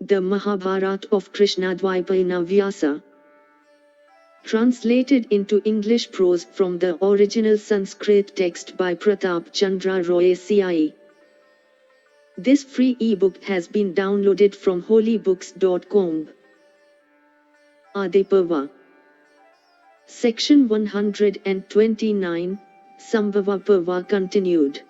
the Mahabharata of Krishna-Dwaipayana Vyasa. Translated into English prose from the original Sanskrit text by Pratap Chandra Roy C.I.E. This free ebook has been downloaded from holybooks.com. Parva. Section 129, Sambhava Parva continued.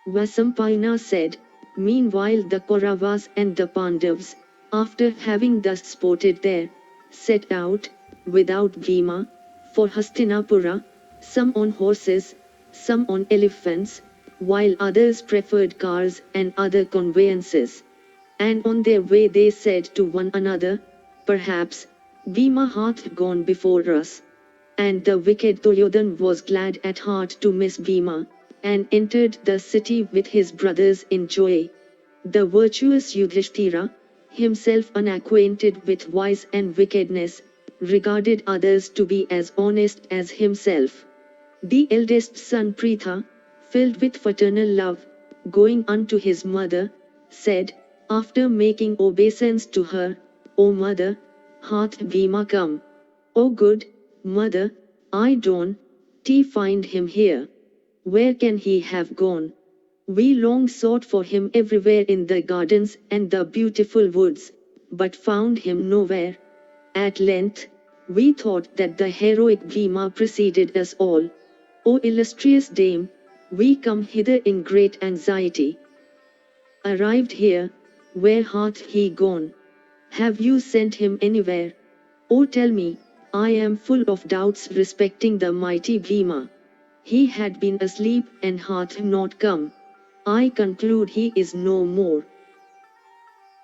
Vasampayana said, meanwhile the Kauravas and the Pandavas, after having thus sported there, set out, without Bhima, for Hastinapura, some on horses, some on elephants, while others preferred cars and other conveyances. And on their way they said to one another, perhaps, Bhima hath gone before us. And the wicked Duryodhan was glad at heart to miss Bhima, and entered the city with his brothers in joy. The virtuous Yudhishthira, himself unacquainted with vice and wickedness, regarded others to be as honest as himself. The eldest son Pritha, filled with fraternal love, going unto his mother, said, after making obeisance to her, O mother, hath Bhima come? O good mother, I don't find him here. Where can he have gone? We long sought for him everywhere in the gardens and the beautiful woods, but found him nowhere. At length, we thought that the heroic Bhima preceded us all. O illustrious dame, we come hither in great anxiety. Arrived here, where hath he gone? Have you sent him anywhere? O tell me, I am full of doubts respecting the mighty Bhima. He had been asleep and hath not come. I conclude he is no more.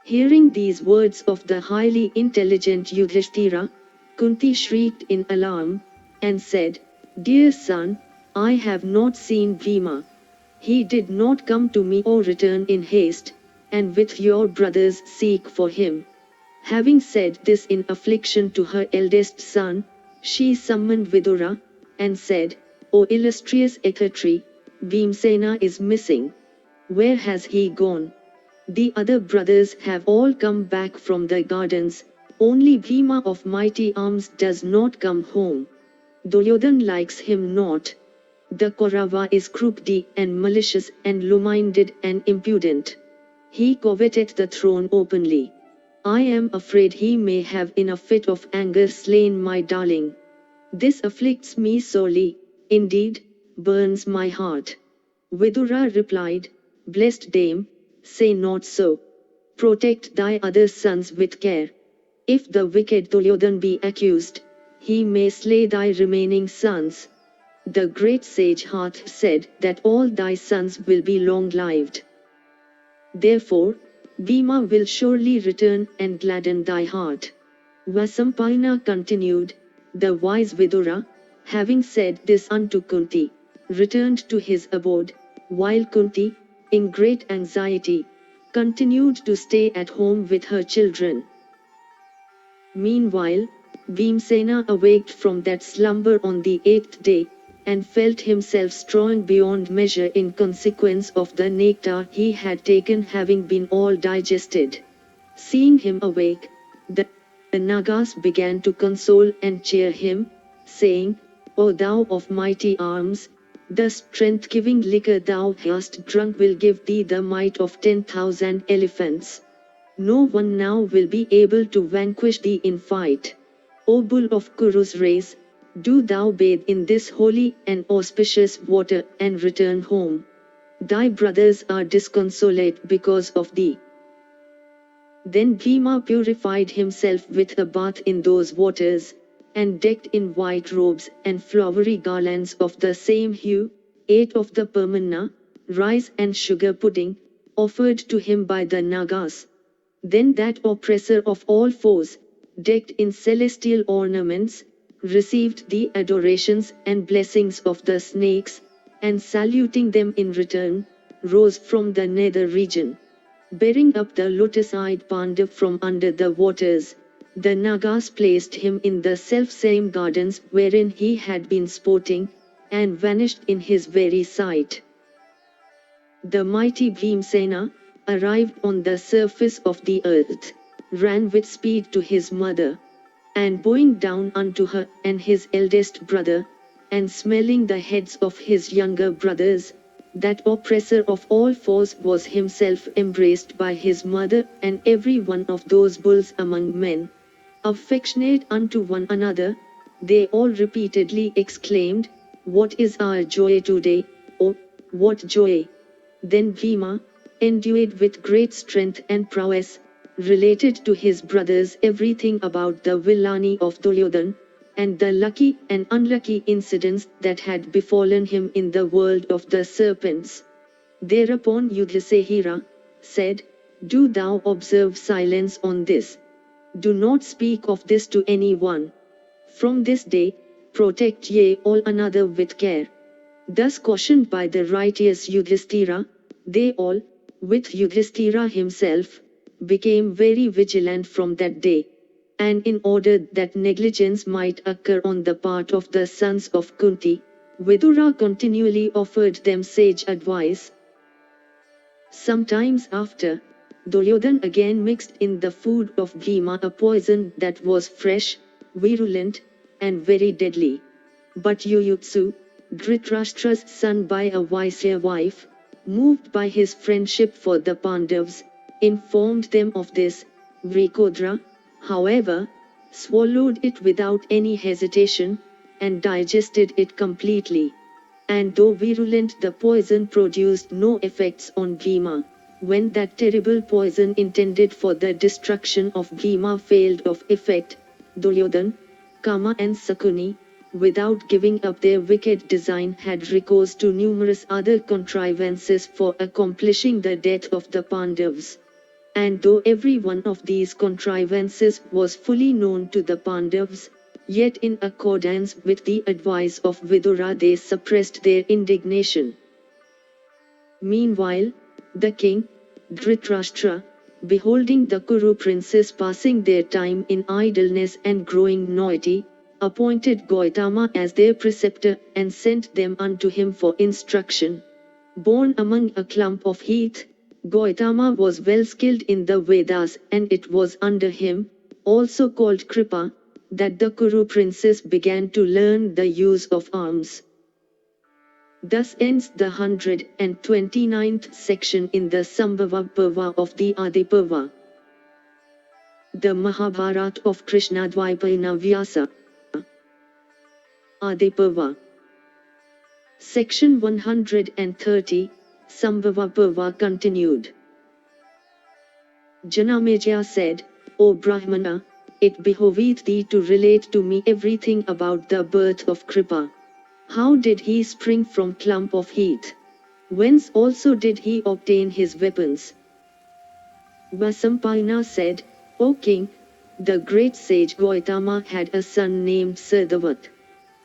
Hearing these words of the highly intelligent Yudhishthira, Kunti shrieked in alarm, and said, Dear son, I have not seen Bhima. He did not come to me or return in haste, and with your brothers seek for him. Having said this in affliction to her eldest son, she summoned Vidura, and said, O illustrious Ekatri, Bhimsena is missing. Where has he gone? The other brothers have all come back from the gardens, only Bhima of mighty arms does not come home. Duryodhan likes him not. The Kaurava is crooked and malicious and low-minded and impudent. He coveteth the throne openly. I am afraid he may have in a fit of anger slain my darling. This afflicts me sorely, indeed, burns my heart. Vidura replied, Blessed dame, say not so. Protect thy other sons with care. If the wicked Duryodhan be accused, he may slay thy remaining sons. The great sage hath said that all thy sons will be long-lived. Therefore, Bhima will surely return and gladden thy heart. Vasampayana continued, the wise Vidura, having said this unto Kunti, returned to his abode, while Kunti, in great anxiety, continued to stay at home with her children. Meanwhile, Bhimsena awaked from that slumber on the 8th day, and felt himself strong beyond measure in consequence of the nectar he had taken having been all digested. Seeing him awake, the Nagas began to console and cheer him, saying, O thou of mighty arms, the strength-giving liquor thou hast drunk will give thee the might of 10,000 elephants. No one now will be able to vanquish thee in fight. O bull of Kuru's race, do thou bathe in this holy and auspicious water and return home. Thy brothers are disconsolate because of thee. Then Bhima purified himself with a bath in those waters, and decked in white robes and flowery garlands of the same hue, ate of the permanna, rice and sugar pudding, offered to him by the Nagas. Then that oppressor of all foes, decked in celestial ornaments, received the adorations and blessings of the snakes, and saluting them in return, rose from the nether region. Bearing up the lotus-eyed Pandav from under the waters, the Nagas placed him in the self-same gardens wherein he had been sporting, and vanished in his very sight. The mighty Bhimsena, arrived on the surface of the earth, ran with speed to his mother, and bowing down unto her and his eldest brother, and smelling the heads of his younger brothers, that oppressor of all foes was himself embraced by his mother and every one of those bulls among men, affectionate unto one another, they all repeatedly exclaimed, "What is our joy today, oh, what joy!" Then Bhima, endued with great strength and prowess, related to his brothers everything about the villainy of Duryodhan, and the lucky and unlucky incidents that had befallen him in the world of the serpents. Thereupon Yudhisthira said, "Do thou observe silence on this. Do not speak of this to any one. From this day, protect ye all another with care." Thus cautioned by the righteous Yudhisthira, they all, with Yudhisthira himself, became very vigilant from that day. And in order that negligence might occur on the part of the sons of Kunti, Vidura continually offered them sage advice. Sometimes after, Duryodhan again mixed in the food of Bhima a poison that was fresh, virulent, and very deadly. But Yuyutsu, Dhritarashtra's son by a Vaisya wife, moved by his friendship for the Pandavas, informed them of this. Vrikodra, however, swallowed it without any hesitation, and digested it completely. And though virulent, the poison produced no effects on Bhima. When that terrible poison intended for the destruction of Bhima failed of effect, Duryodhan, Kama and Sakuni, without giving up their wicked design, had recourse to numerous other contrivances for accomplishing the death of the Pandavas. And though every one of these contrivances was fully known to the Pandavas, yet in accordance with the advice of Vidura they suppressed their indignation. Meanwhile, the king, Dhritarashtra, beholding the Kuru princes passing their time in idleness and growing naughty, appointed Gautama as their preceptor and sent them unto him for instruction. Born among a clump of heath, Gautama was well skilled in the Vedas, and it was under him, also called Kripa, that the Kuru princes began to learn the use of arms. Thus ends the 129th section in the Sambhava Parva of the Adi Parva. The Mahabharata of Krishna-Dwaipayana Vyasa. Adi Parva. Section 130, Sambhava Parva continued. Janamejaya said, "O Brahmana, it behoveth thee to relate to me everything about the birth of Kripa. How did he spring from clump of heath? Whence also did he obtain his weapons?" Vasampayana said, "O king, the great sage Gautama had a son named Sardavat.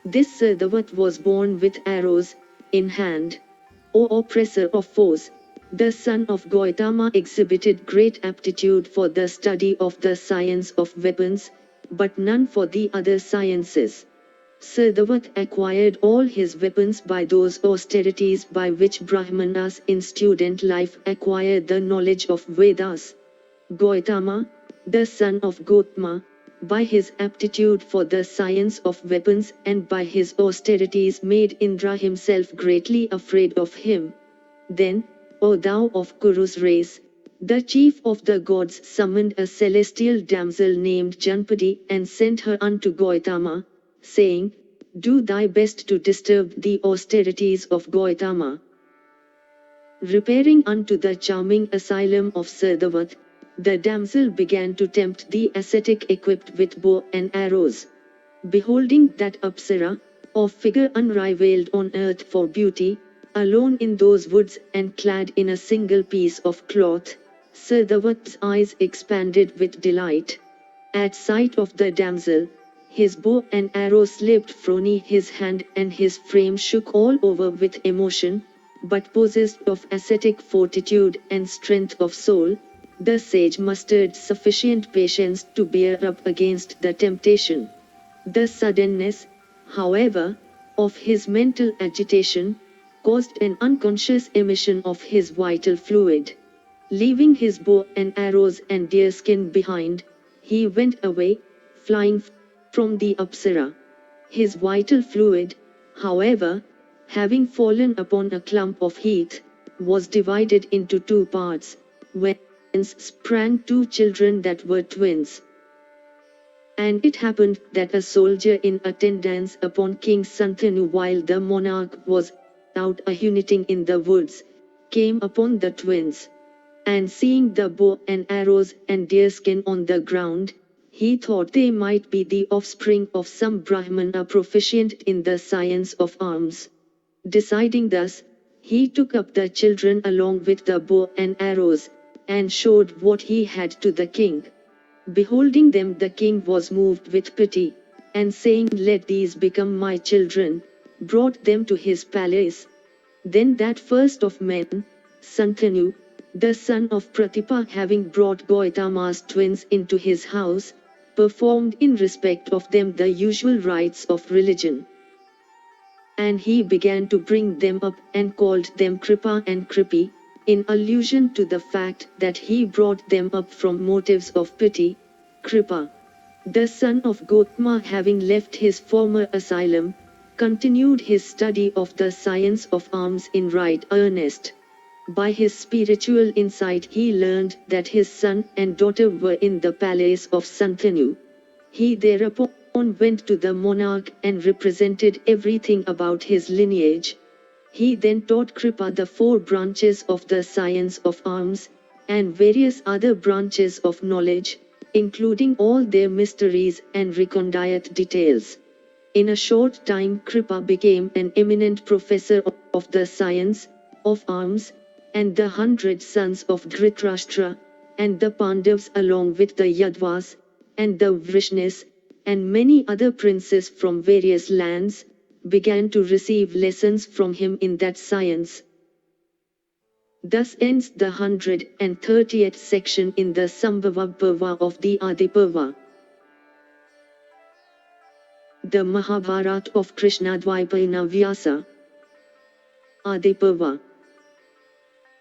This Sardavat was born with arrows in hand. O oppressor of foes, the son of Gautama exhibited great aptitude for the study of the science of weapons, but none for the other sciences. Sardavat acquired all his weapons by those austerities by which Brahmanas in student life acquire the knowledge of Vedas. Gautama, the son of Gautama, by his aptitude for the science of weapons and by his austerities made Indra himself greatly afraid of him. Then, O thou of Kuru's race, the chief of the gods summoned a celestial damsel named Janpadi and sent her unto Gautama, saying, 'Do thy best to disturb the austerities of Gautama.' Repairing unto the charming asylum of Sardavat, the damsel began to tempt the ascetic equipped with bow and arrows. Beholding that Apsara, of figure unrivaled on earth for beauty, alone in those woods and clad in a single piece of cloth, Sardavat's eyes expanded with delight. At sight of the damsel, his bow and arrow slipped from his hand and his frame shook all over with emotion, but possessed of ascetic fortitude and strength of soul, the sage mustered sufficient patience to bear up against the temptation. The suddenness, however, of his mental agitation, caused an unconscious emission of his vital fluid. Leaving his bow and arrows and deerskin behind, he went away, flying from the Apsara. His vital fluid, however, having fallen upon a clump of heath, was divided into two parts, whence sprang two children that were twins. And it happened that a soldier in attendance upon King Santanu while the monarch was out a-hunting in the woods, came upon the twins. And seeing the bow and arrows and deerskin on the ground, he thought they might be the offspring of some Brahmana proficient in the science of arms. Deciding thus, he took up the children along with the bow and arrows, and showed what he had to the king. Beholding them, the king was moved with pity, and saying, "Let these become my children," brought them to his palace. Then that first of men, Santanu, the son of Pratapa, having brought Gautama's twins into his house, performed in respect of them the usual rites of religion. And he began to bring them up and called them Kripa and Kripi, in allusion to the fact that he brought them up from motives of pity. Kripa, the son of Gautama, having left his former asylum, continued his study of the science of arms in right earnest. By his spiritual insight he learned that his son and daughter were in the palace of Santanu. He thereupon went to the monarch and represented everything about his lineage. He then taught Kripa the 4 branches of the science of arms, and various other branches of knowledge, including all their mysteries and recondite details. In a short time Kripa became an eminent professor of the science of arms, and the 100 sons of Dhritarashtra, and the Pandavas along with the Yadvas, and the Vrishnis, and many other princes from various lands, began to receive lessons from him in that science. Thus ends the 130th section in the Sambhava Parva of the Adi Parva. The Mahabharata of Krishna-Dwaipayana Vyasa. Adi Parva.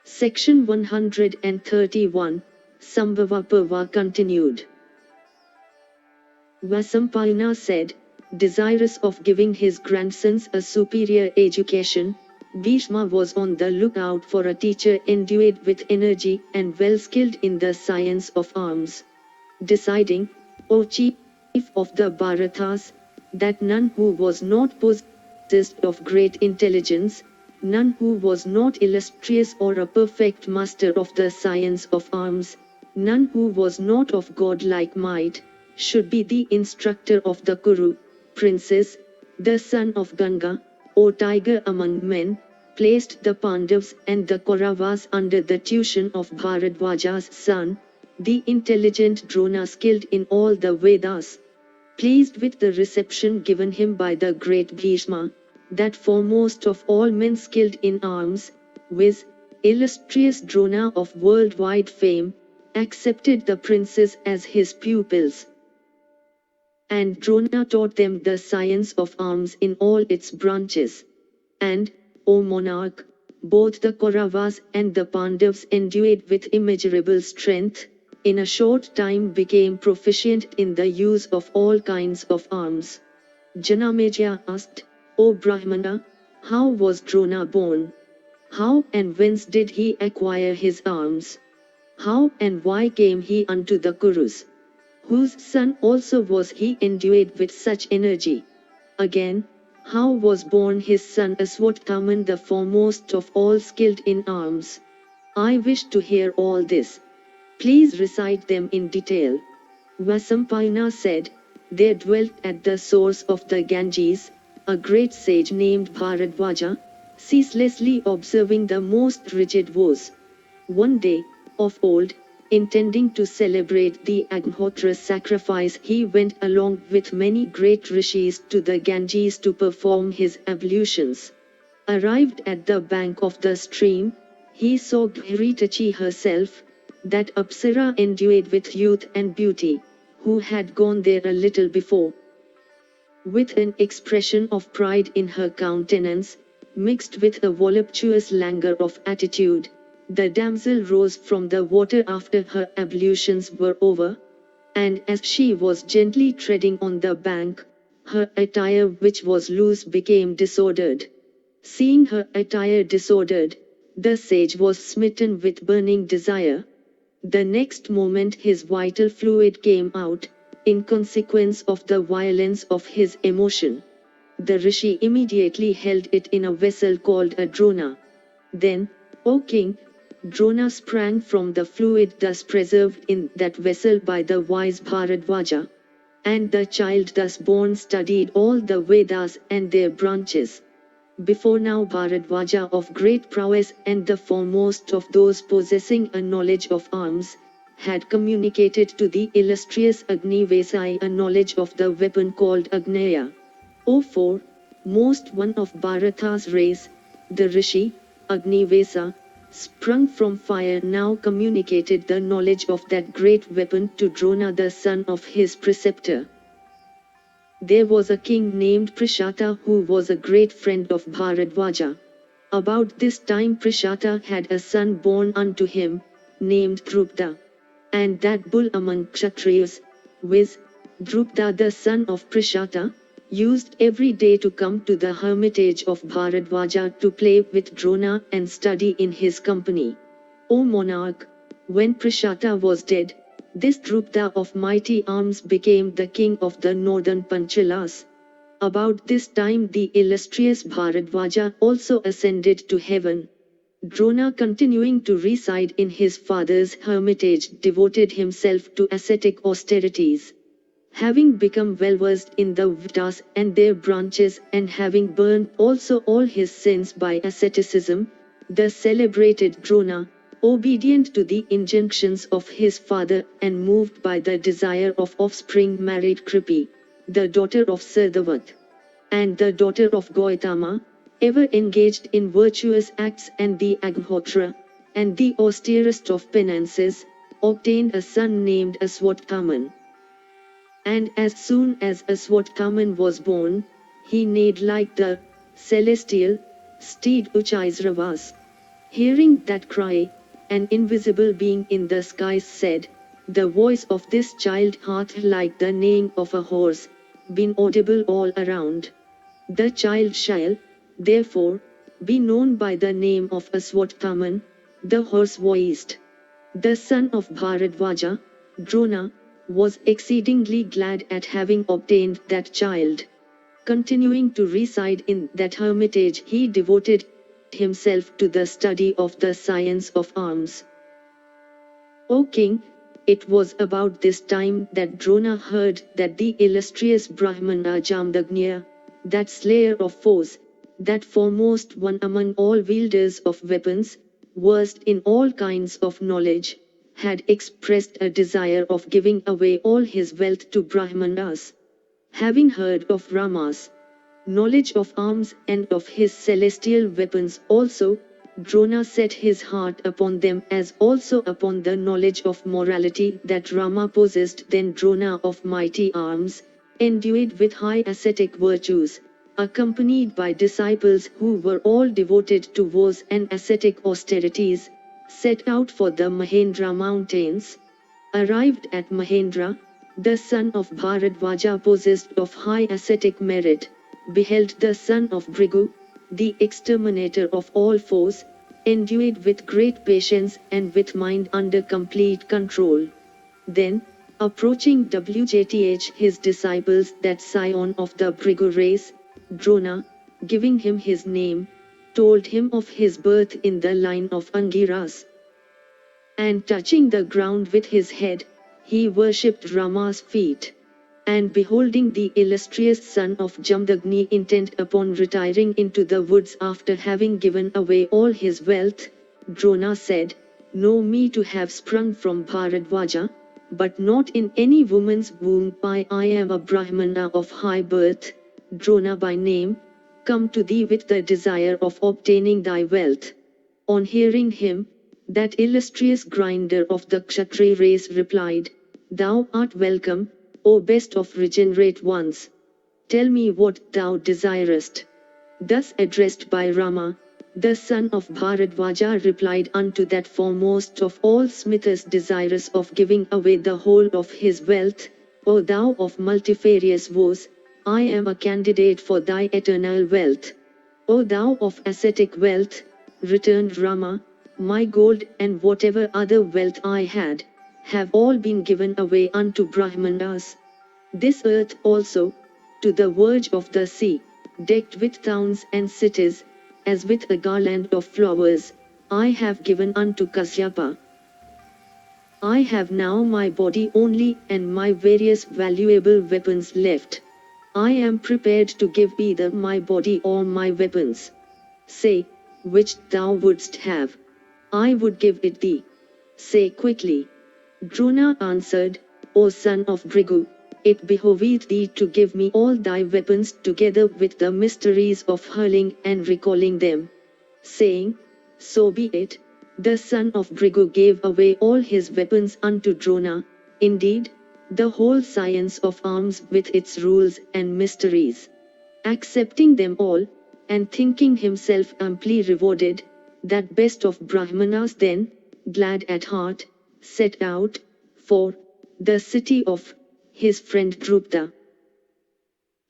Section 131, Sambhava Parva continued. Vasampayana said, desirous of giving his grandsons a superior education, Bhishma was on the lookout for a teacher endued with energy and well skilled in the science of arms. Deciding, O chief of the Bharatas, that none who was not possessed of great intelligence, none who was not illustrious or a perfect master of the science of arms, none who was not of godlike might, should be the instructor of the Kuru princes, the son of Ganga, O tiger among men, placed the Pandavas and the Kauravas under the tuition of Bharadwaja's son, the intelligent Drona, skilled in all the Vedas. Pleased with the reception given him by the great Bhishma, that foremost of all men skilled in arms, viz., illustrious Drona of worldwide fame, accepted the princes as his pupils. And Drona taught them the science of arms in all its branches. And, O monarch, both the Kauravas and the Pandavas, endued with immeasurable strength, in a short time became proficient in the use of all kinds of arms. Janamejaya asked, O Brahmana, how was Drona born? How and whence did he acquire his arms? How and why came he unto the Kurus? Whose son also was he endued with such energy? Again, how was born his son Aswatthama, the foremost of all skilled in arms? I wish to hear all this. Please recite them in detail. Vasampayana said, there dwelt at the source of the Ganges, a great sage named Bharadwaja, ceaselessly observing the most rigid vows. One day, of old, intending to celebrate the Agnihotra sacrifice, he went along with many great rishis to the Ganges to perform his ablutions. Arrived at the bank of the stream, he saw Bharitachi herself, that Apsara endued with youth and beauty, who had gone there a little before. With an expression of pride in her countenance, mixed with a voluptuous languor of attitude, the damsel rose from the water after her ablutions were over, and as she was gently treading on the bank, her attire which was loose became disordered. Seeing her attire disordered, the sage was smitten with burning desire. The next moment his vital fluid came out, in consequence of the violence of his emotion. The rishi immediately held it in a vessel called a drona. Then, O king, drona sprang from the fluid thus preserved in that vessel by the wise Bharadvaja. And the child thus born studied all the Vedas and their branches. Before now Bharadvaja of great prowess and the foremost of those possessing a knowledge of arms, had communicated to the illustrious Agnivesai a knowledge of the weapon called Agneya. O foremost one of Bharata's race, the Rishi, Agnivesa, sprung from fire now communicated the knowledge of that great weapon to Drona the son of his preceptor. There was a king named Prishata who was a great friend of Bharadvaja. About this time Prishata had a son born unto him, named Drupda. And that bull among Kshatriyas, viz. Drupda the son of Prishata, used every day to come to the hermitage of Bharadvaja to play with Drona and study in his company. O monarch, when Prishata was dead, this Drupda of mighty arms became the king of the northern Panchalas. About this time the illustrious Bharadvaja also ascended to heaven. Drona, continuing to reside in his father's hermitage, devoted himself to ascetic austerities. Having become well versed in the Vedas and their branches and having burned also all his sins by asceticism, the celebrated Drona, obedient to the injunctions of his father and moved by the desire of offspring, married Kripi, the daughter of Sardavat, and the daughter of Gautama, ever engaged in virtuous acts and the Agnihotra, and the austerest of penances, obtained a son named Aswathaman. And as soon as Aswathaman was born, he neighed like the celestial steed Uchaisravas. Hearing that cry, an invisible being in the skies said, "The voice of this child hath like the neighing of a horse, been audible all around. The child shall, therefore, be known by the name of Aswathaman, the horse-voiced." The son of Bharadvaja, Drona, was exceedingly glad at having obtained that child. Continuing to reside in that hermitage, he devoted himself to the study of the science of arms. O king, it was about this time that Drona heard that the illustrious Brahmana Jamdagnya, that slayer of foes, that foremost one among all wielders of weapons, versed in all kinds of knowledge, had expressed a desire of giving away all his wealth to Brahmanas. Having heard of Rama's knowledge of arms and of his celestial weapons also, Drona set his heart upon them as also upon the knowledge of morality that Rama possessed. Then Drona of mighty arms, endued with high ascetic virtues, accompanied by disciples who were all devoted to vows and ascetic austerities, set out for the Mahendra mountains. Arrived at Mahendra, the son of Bharadvaja, possessed of high ascetic merit, beheld the son of Bhrigu, the exterminator of all foes, endued with great patience and with mind under complete control. Then, approaching WJTH his disciples, that scion of the Bhrigu race, Drona, giving him his name, told him of his birth in the line of Angiras. And touching the ground with his head, he worshipped Rama's feet. And beholding the illustrious son of Jamdagni intent upon retiring into the woods after having given away all his wealth, Drona said, "Know me to have sprung from Bharadvaja, but not in any woman's womb. I am a Brahmana of high birth, Drona by name, come to thee with the desire of obtaining thy wealth." On hearing him, that illustrious grinder of the Kshatriya race replied, "Thou art welcome, O best of regenerate ones. Tell me what thou desirest." Thus addressed by Rama, The son of Bharadvaja replied unto that foremost of all smithers desirous of giving away the whole of his wealth, O thou of multifarious woes, I am a candidate for thy eternal wealth. O thou of ascetic wealth, returned Rama, my gold and whatever other wealth I had, have all been given away unto Brahmanas. This earth also, to the verge of the sea, decked with towns and cities, as with a garland of flowers, I have given unto Kasyapa. I have now my body only and my various valuable weapons left. I am prepared to give either my body or my weapons. Say, which thou wouldst have. I would give it thee. Say quickly. Drona answered, O son of Bhrigu, it behoveth thee to give me all thy weapons together with the mysteries of hurling and recalling them. Saying, so be it, the son of Bhrigu gave away all his weapons unto Drona, indeed, the whole science of arms with its rules and mysteries. Accepting them all, and thinking himself amply rewarded, that best of Brahmanas then, glad at heart, set out, for the city of his friend Drupta.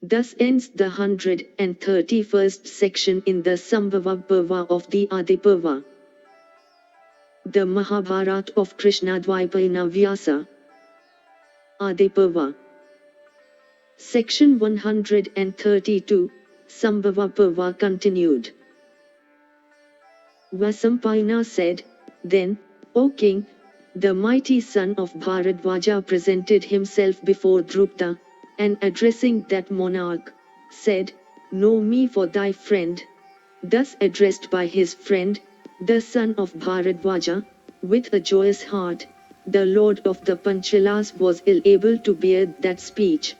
Thus ends the 131st section in the Sambhava Parva of the Adi Parva. The Mahabharata of Krishna-Dwaipayana Vyasa. Adi Parva. Section 132, Sambhava Parva continued. Vasampayana said, then, O king, the mighty son of Bharadvaja presented himself before Drupta, and addressing that monarch, said, know me for thy friend. Thus addressed by his friend, the son of Bharadvaja, with a joyous heart, the lord of the Panchalas was ill able to bear that speech.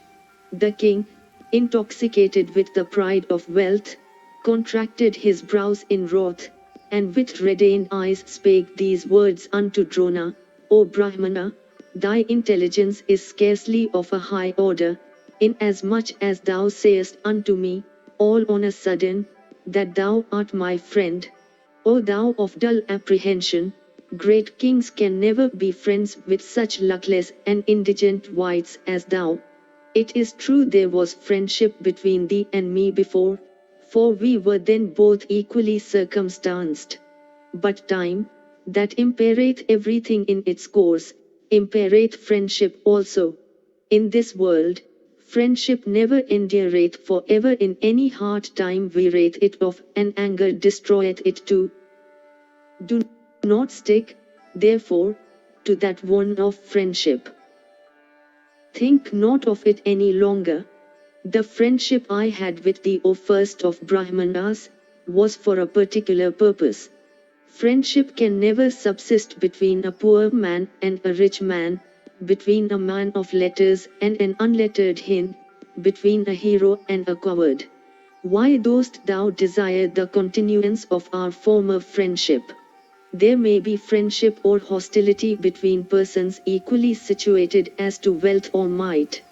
The king, intoxicated with the pride of wealth, contracted his brows in wrath, and with reddened eyes spake these words unto Drona, O Brahmana, thy intelligence is scarcely of a high order, inasmuch as thou sayest unto me, all on a sudden, that thou art my friend. O thou of dull apprehension, great kings can never be friends with such luckless and indigent wights as thou. It is true there was friendship between thee and me before, for we were then both equally circumstanced. But time, that impereth everything in its course, impereth friendship also. In this world, friendship never endureth for ever, in any hard time wearieth it of, and anger destroyeth it too. Do not stick, therefore, to that one of friendship. Think not of it any longer. The friendship I had with thee, O first of Brahmanas, was for a particular purpose. Friendship can never subsist between a poor man and a rich man, between a man of letters and an unlettered hind, between a hero and a coward. Why dost thou desire the continuance of our former friendship? There may be friendship or hostility between persons equally situated as to wealth or might.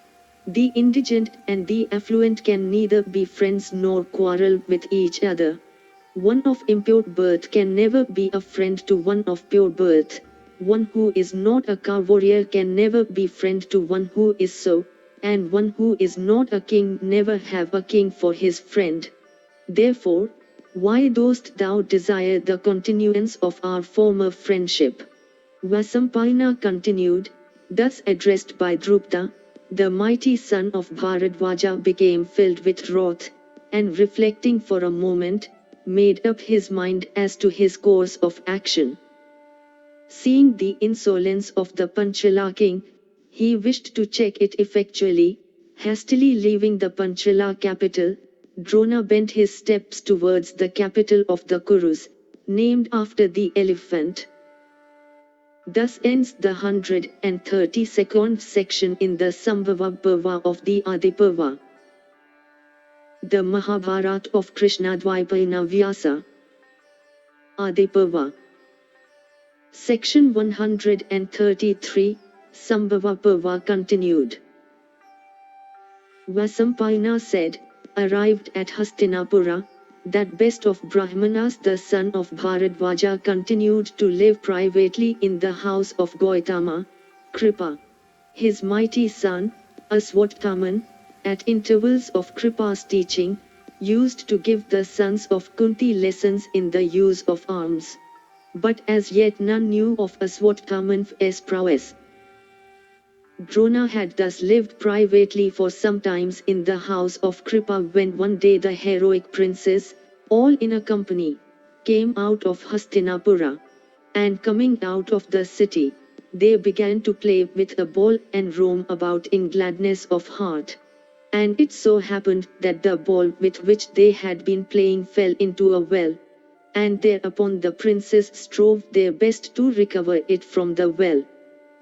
The indigent and the affluent can neither be friends nor quarrel with each other. One of impure birth can never be a friend to one of pure birth. One who is not a cow warrior can never be friend to one who is so, and one who is not a king never have a king for his friend. Therefore, why dost thou desire the continuance of our former friendship? Vasampayana continued, thus addressed by Drupta, the mighty son of Bharadvaja became filled with wrath, and reflecting for a moment, made up his mind as to his course of action. Seeing the insolence of the Panchala king, he wished to check it effectually. Hastily leaving the Panchala capital, Drona bent his steps towards the capital of the Kurus, named after the elephant. Thus ends the 132nd section in the Sambhava Parva of the Adi Parva. The Mahabharata of Krishna-Dwaipayana Vyasa. Adi Parva. Section 133, Sambhava Parva continued. Vasampayana said, arrived at Hastinapura, that best of Brahmanas, the son of Bharadvaja, continued to live privately in the house of Gautama, Kripa. His mighty son, Aswatthama, at intervals of Kripa's teaching, used to give the sons of Kunti lessons in the use of arms. But as yet none knew of Aswatthama's prowess. Drona had thus lived privately for some times in the house of Kripa when one day the heroic princes, all in a company, came out of Hastinapura. And coming out of the city, they began to play with a ball and roam about in gladness of heart. And it so happened that the ball with which they had been playing fell into a well. And thereupon the princes strove their best to recover it from the well.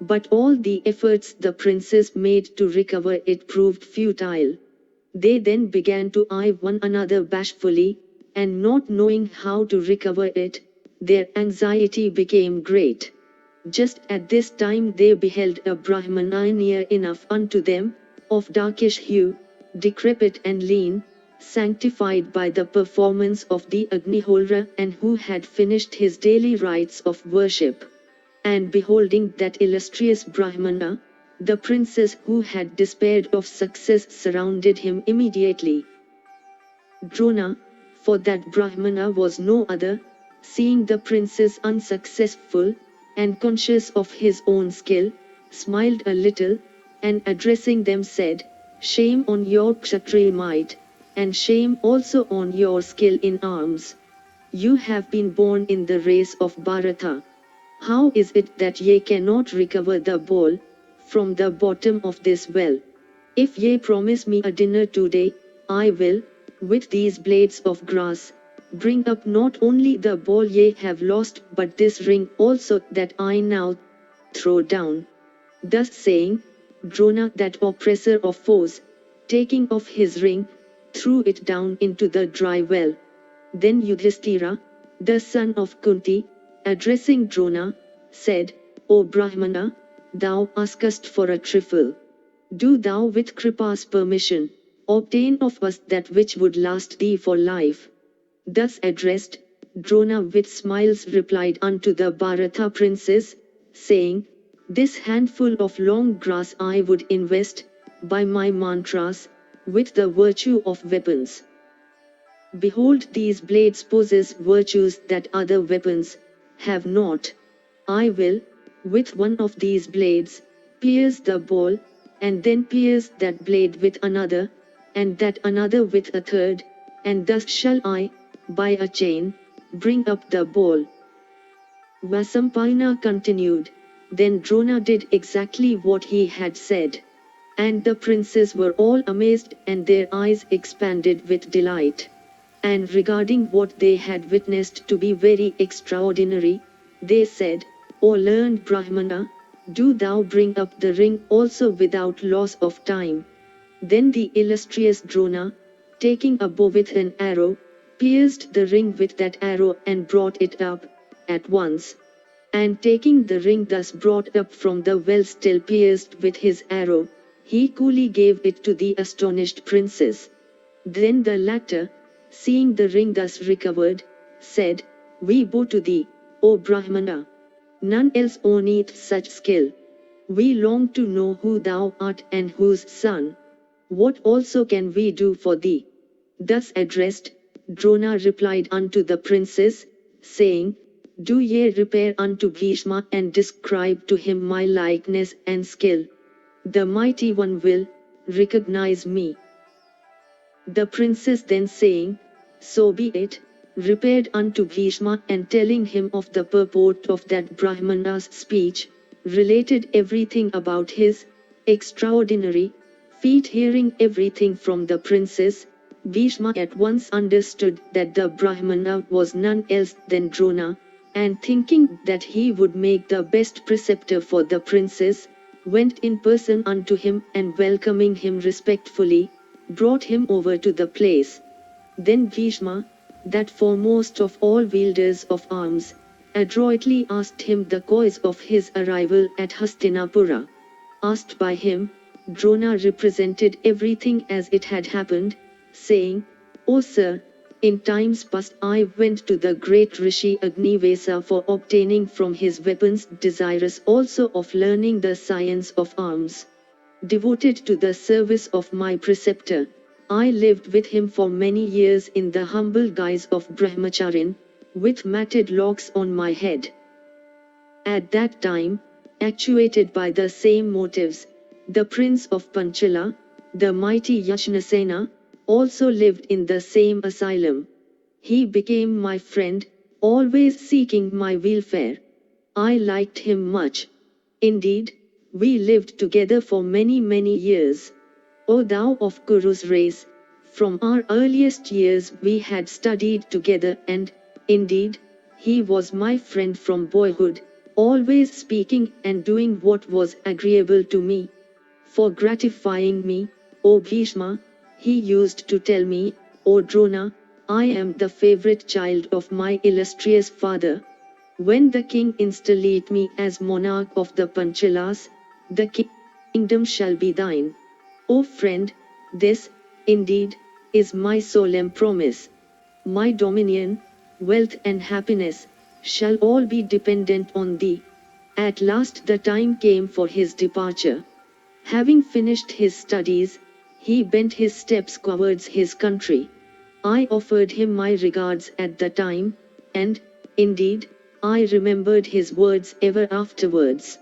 But all the efforts the princes made to recover it proved futile. They then began to eye one another bashfully, and not knowing how to recover it, their anxiety became great. Just at this time they beheld a Brahmana near enough unto them, of darkish hue, decrepit and lean, sanctified by the performance of the Agnihotra, and who had finished his daily rites of worship. And beholding that illustrious Brahmana, the princes who had despaired of success surrounded him immediately. Drona, for that Brahmana was no other, seeing the princes unsuccessful, and conscious of his own skill, smiled a little, and addressing them said, "Shame on your Kshatriya might, and shame also on your skill in arms. You have been born in the race of Bharata. How is it that ye cannot recover the ball from the bottom of this well? If ye promise me a dinner today, I will, with these blades of grass, bring up not only the ball ye have lost but this ring also that I now throw down." Thus saying, Drona, that oppressor of foes, taking off his ring, threw it down into the dry well. Then Yudhishthira, the son of Kunti, addressing Drona, said, "O Brahmana, thou askest for a trifle. Do thou with Kripa's permission, obtain of us that which would last thee for life." Thus addressed, Drona with smiles replied unto the Bharata princes, saying, "This handful of long grass I would invest, by my mantras, with the virtue of weapons. Behold, these blades possess virtues that other weapons have not. I will, with one of these blades, pierce the ball, and then pierce that blade with another, and that another with a third, and thus shall I, by a chain, bring up the ball." Vasampayana continued, "Then Drona did exactly what he had said. And the princes were all amazed and their eyes expanded with delight. And regarding what they had witnessed to be very extraordinary, they said, "O learned Brahmana, do thou bring up the ring also without loss of time." Then the illustrious Drona, taking a bow with an arrow, pierced the ring with that arrow and brought it up, at once. And taking the ring thus brought up from the well still pierced with his arrow, he coolly gave it to the astonished princes. Then the latter, seeing the ring thus recovered, said, "We bow to thee, O Brahmana. None else owneth such skill. We long to know who thou art and whose son. What also can we do for thee?" Thus addressed, Drona replied unto the princes, saying, "Do ye repair unto Bhishma and describe to him my likeness and skill. The mighty one will recognize me." The princes then saying, "So be it," repaired unto Bhishma and telling him of the purport of that Brahmana's speech, related everything about his extraordinary feat. Hearing everything from the princes, Bhishma at once understood that the Brahmana was none else than Drona, and thinking that he would make the best preceptor for the princes, went in person unto him and welcoming him respectfully, brought him over to the place. Then Bhishma, that foremost of all wielders of arms, adroitly asked him the cause of his arrival at Hastinapura. Asked by him, Drona represented everything as it had happened, saying, "O sir, In times past I went to the great Rishi Agnivesa for obtaining from his weapons, desirous also of learning the science of arms. Devoted to the service of my preceptor, I lived with him for many years in the humble guise of brahmacharin, with matted locks on my head. At that time, actuated by the same motives, the prince of Panchala, the mighty Yashnasena, also lived in the same asylum. He became my friend, always seeking my welfare. I liked him much. Indeed, we lived together for many years. O thou of Kuru's race, from our earliest years we had studied together and, indeed, he was my friend from boyhood, always speaking and doing what was agreeable to me. For gratifying me, O Bhishma, he used to tell me, O Drona, I am the favorite child of my illustrious father. When the king installed me as monarch of the Panchalas, the kingdom shall be thine. O friend, this, indeed, is my solemn promise. My dominion, wealth and happiness, shall all be dependent on thee. At last the time came for his departure. Having finished his studies, he bent his steps towards his country. I offered him my regards at the time, and, indeed, I remembered his words ever afterwards.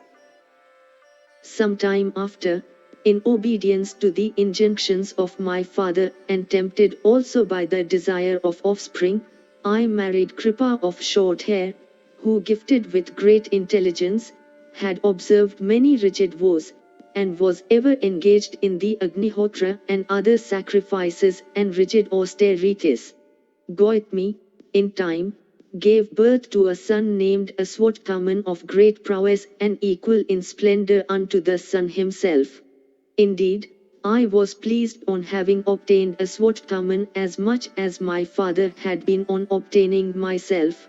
Some time after, in obedience to the injunctions of my father and tempted also by the desire of offspring, I married Kripa of short hair, who gifted with great intelligence, had observed many rigid vows, and was ever engaged in the Agnihotra and other sacrifices and rigid austerities. Gautami, in time, gave birth to a son named Aswatthama of great prowess and equal in splendor unto the sun himself. Indeed, I was pleased on having obtained Aswatthama as much as my father had been on obtaining myself.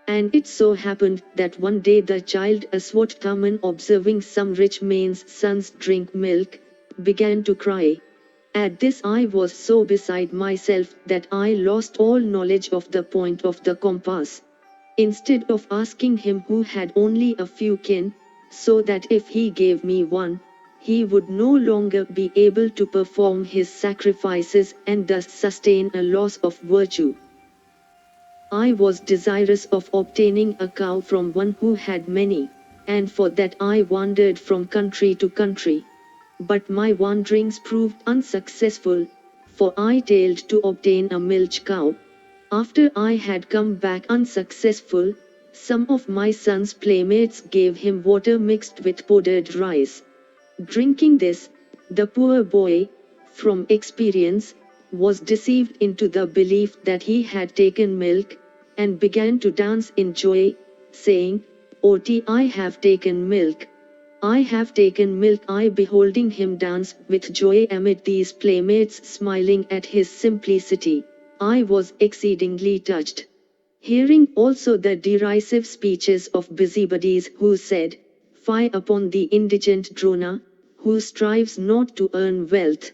And it so happened that one day the child Aswatthama, observing some rich man's sons drink milk, began to cry. At this I was so beside myself that I lost all knowledge of the point of the compass. Instead of asking him who had only a few kin, so that if he gave me one, he would no longer be able to perform his sacrifices and thus sustain a loss of virtue. I was desirous of obtaining a cow from one who had many, and for that I wandered from country to country. But my wanderings proved unsuccessful, for I failed to obtain a milch cow. After I had come back unsuccessful, some of my son's playmates gave him water mixed with powdered rice. Drinking this, the poor boy, from experience, was deceived into the belief that he had taken milk, and began to dance in joy, saying, "Oti, I have taken milk. I have taken milk." I, beholding him dance with joy amid these playmates smiling at his simplicity, I was exceedingly touched. Hearing also the derisive speeches of busybodies who said, "Fie upon the indigent Drona, who strives not to earn wealth,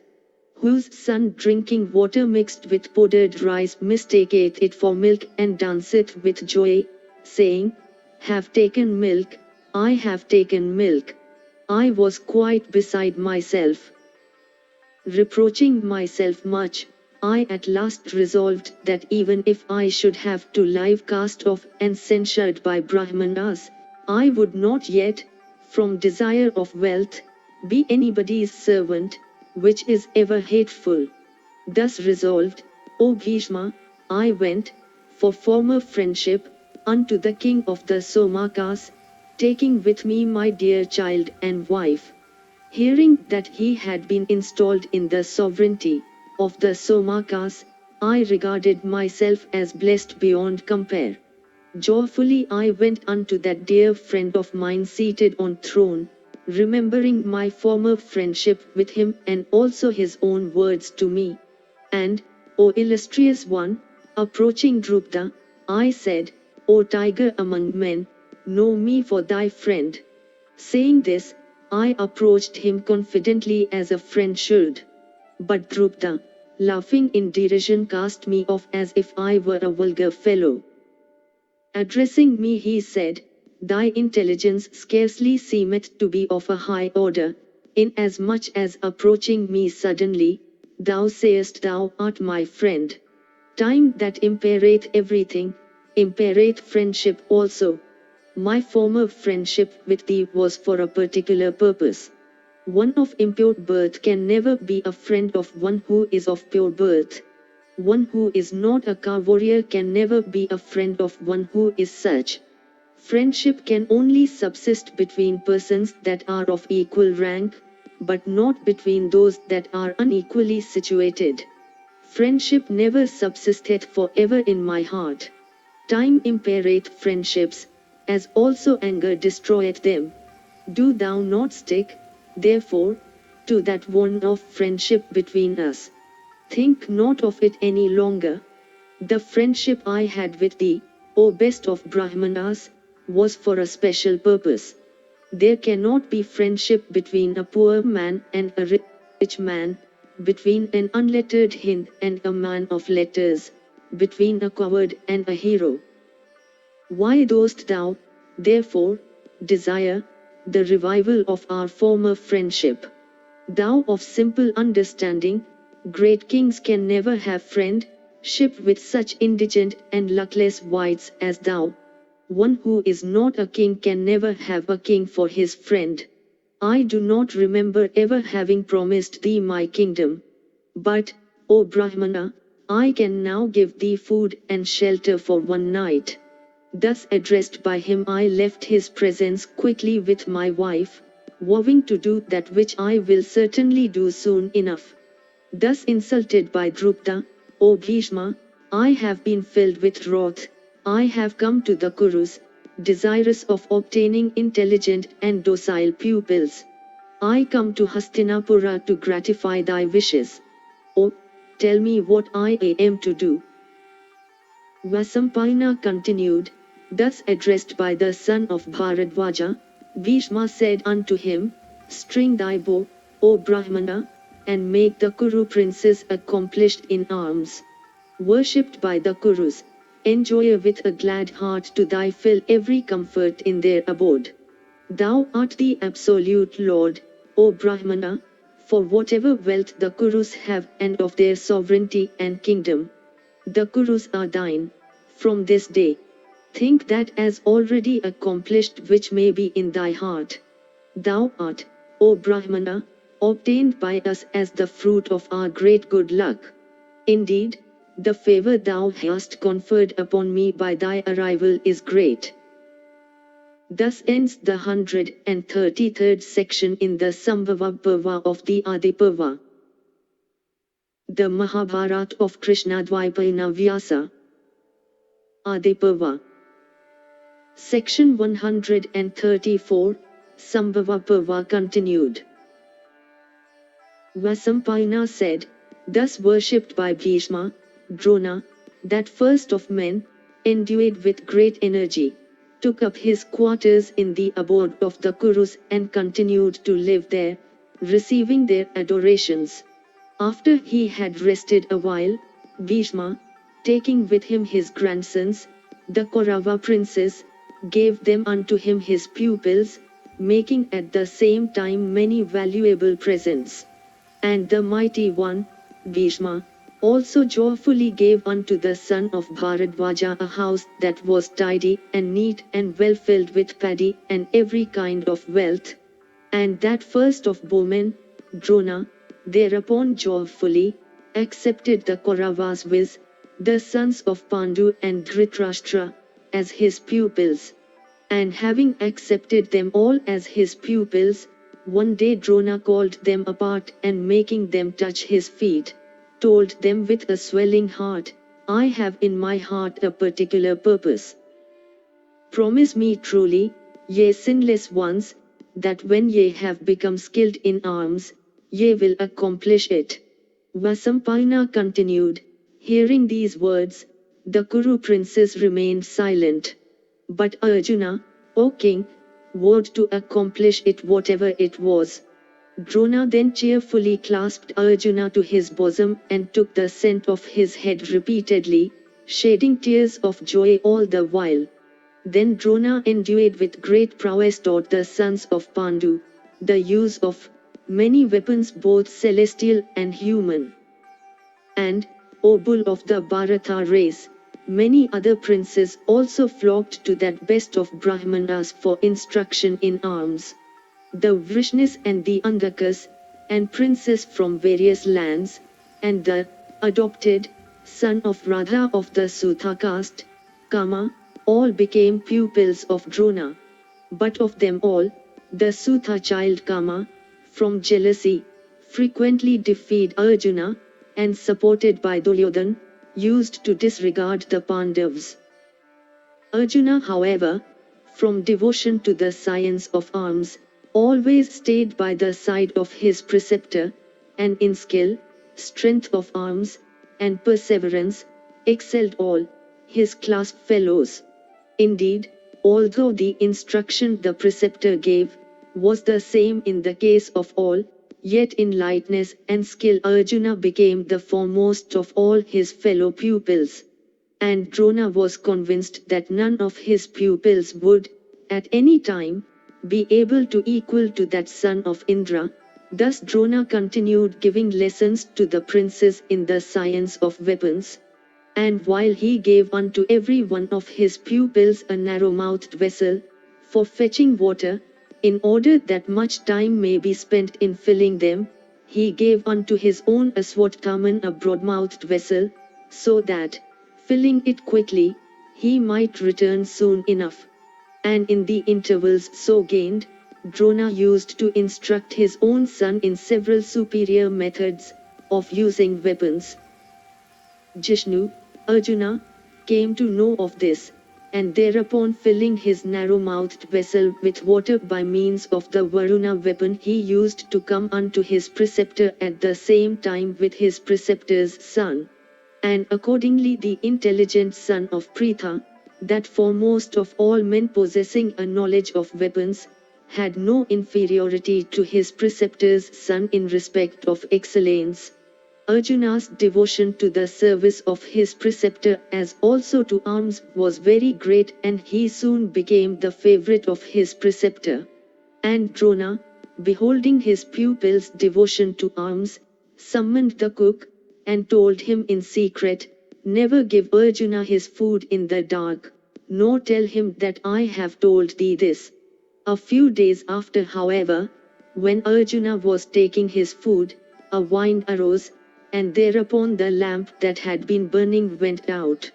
whose son drinking water mixed with powdered rice mistaketh it for milk and danceth with joy, saying, Have taken milk, I have taken milk." I was quite beside myself. Reproaching myself much, I at last resolved that even if I should have to live cast off and censured by Brahmanas, I would not yet, from desire of wealth, be anybody's servant, which is ever hateful. Thus resolved, O Bhishma, I went, for former friendship, unto the king of the Somakas, taking with me my dear child and wife. Hearing that he had been installed in the sovereignty of the Somakas, I regarded myself as blessed beyond compare. Joyfully I went unto that dear friend of mine seated on throne, remembering my former friendship with him and also his own words to me. And, O illustrious one, approaching Drupda, I said, "O tiger among men, know me for thy friend." Saying this, I approached him confidently as a friend should. But Drupda, laughing in derision, cast me off as if I were a vulgar fellow. Addressing me, he said, "Thy intelligence scarcely seemeth to be of a high order, inasmuch as approaching me suddenly, thou sayest thou art my friend. Time that imperate everything, imperate friendship also. My former friendship with thee was for a particular purpose. One of impure birth can never be a friend of one who is of pure birth. One who is not a warrior can never be a friend of one who is such. Friendship can only subsist between persons that are of equal rank, but not between those that are unequally situated. Friendship never subsisteth forever in my heart. Time imperate friendships, as also anger destroyeth them. Do thou not stick, therefore, to that bond of friendship between us. Think not of it any longer. The friendship I had with thee, O best of Brahmanas, was for a special purpose. There cannot be friendship between a poor man and a rich man, between an unlettered Hind and a man of letters, between a coward and a hero. Why dost thou, therefore, desire the revival of our former friendship? Thou of simple understanding, great kings can never have friendship with such indigent and luckless wights as thou. One who is not a king can never have a king for his friend. I do not remember ever having promised thee my kingdom. But, O Brahmana, I can now give thee food and shelter for one night. Thus addressed by him, I left his presence quickly with my wife, vowing to do that which I will certainly do soon enough. Thus insulted by Drupta, O Bhishma, I have been filled with wrath. I have come to the Kurus, desirous of obtaining intelligent and docile pupils. I come to Hastinapura to gratify thy wishes. Oh, tell me what I am to do. Vasampayana continued, thus addressed by the son of Bharadvaja, Bhishma said unto him, string thy bow, O Brahmana, and make the Kuru princes accomplished in arms. Worshipped by the Kurus, enjoy with a glad heart to thy fill every comfort in their abode. Thou art the absolute Lord, O Brahmana, for whatever wealth the Kurus have and of their sovereignty and kingdom, the Kurus are thine, from this day. Think that as already accomplished which may be in thy heart. Thou art, O Brahmana, obtained by us as the fruit of our great good luck. Indeed, the favor thou hast conferred upon me by thy arrival is great. Thus ends the 133rd section in the Sambhava Parva of the Adi Parva. The Mahabharata of Krishna-Dwaipayana Vyasa. Adi Parva. Section 134, Sambhava Parva continued. Vasampayana said, thus worshipped by Bhishma, Drona, that first of men, endued with great energy, took up his quarters in the abode of the Kurus and continued to live there, receiving their adorations. After he had rested a while, Bhishma, taking with him his grandsons, the Kaurava princes, gave them unto him his pupils, making at the same time many valuable presents. And the mighty one, Bhishma, also joyfully gave unto the son of Bharadvaja a house that was tidy and neat and well filled with paddy and every kind of wealth. And that first of bowmen, Drona, thereupon joyfully accepted the Kauravas viz., the sons of Pandu and Dhritarashtra, as his pupils. And having accepted them all as his pupils, one day Drona called them apart and making them touch his feet, told them with a swelling heart, I have in my heart a particular purpose. Promise me truly, ye sinless ones, that when ye have become skilled in arms, ye will accomplish it. Vasampayana continued, hearing these words, the Kuru princes remained silent. But Arjuna, O king, vowed to accomplish it whatever it was. Drona then cheerfully clasped Arjuna to his bosom and took the scent of his head repeatedly, shedding tears of joy all the while. Then Drona, endued with great prowess, taught the sons of Pandu the use of many weapons, both celestial and human. And, O bull of the Bharata race, many other princes also flocked to that best of Brahmanas for instruction in arms. The Vrishnis and the Andakas, and princes from various lands, and the adopted son of Radha of the Sudha caste, Kama, all became pupils of Drona. But of them all, the Sudha child Kama, from jealousy, frequently defeated Arjuna, and supported by Duryodhan, used to disregard the Pandavas. Arjuna, however, from devotion to the science of arms, always stayed by the side of his preceptor, and in skill, strength of arms, and perseverance, excelled all his class fellows. Indeed, although the instruction the preceptor gave was the same in the case of all, yet in lightness and skill Arjuna became the foremost of all his fellow pupils. And Drona was convinced that none of his pupils would, at any time, be able to equal to that son of Indra. Thus Drona continued giving lessons to the princes in the science of weapons. And while he gave unto every one of his pupils a narrow-mouthed vessel, for fetching water, in order that much time may be spent in filling them, he gave unto his own Aswatthama a broad-mouthed vessel, so that, filling it quickly, he might return soon enough. And in the intervals so gained, Drona used to instruct his own son in several superior methods of using weapons. Jishnu, Arjuna, came to know of this, and thereupon filling his narrow-mouthed vessel with water by means of the Varuna weapon, he used to come unto his preceptor at the same time with his preceptor's son. And accordingly the intelligent son of Pritha, that foremost of all men possessing a knowledge of weapons, had no inferiority to his preceptor's son in respect of excellence. Arjuna's devotion to the service of his preceptor as also to arms was very great, and he soon became the favorite of his preceptor. And Drona, beholding his pupil's devotion to arms, summoned the cook, and told him in secret, "Never give Arjuna his food in the dark, nor tell him that I have told thee this." A few days after, however, when Arjuna was taking his food, a wind arose, and thereupon the lamp that had been burning went out.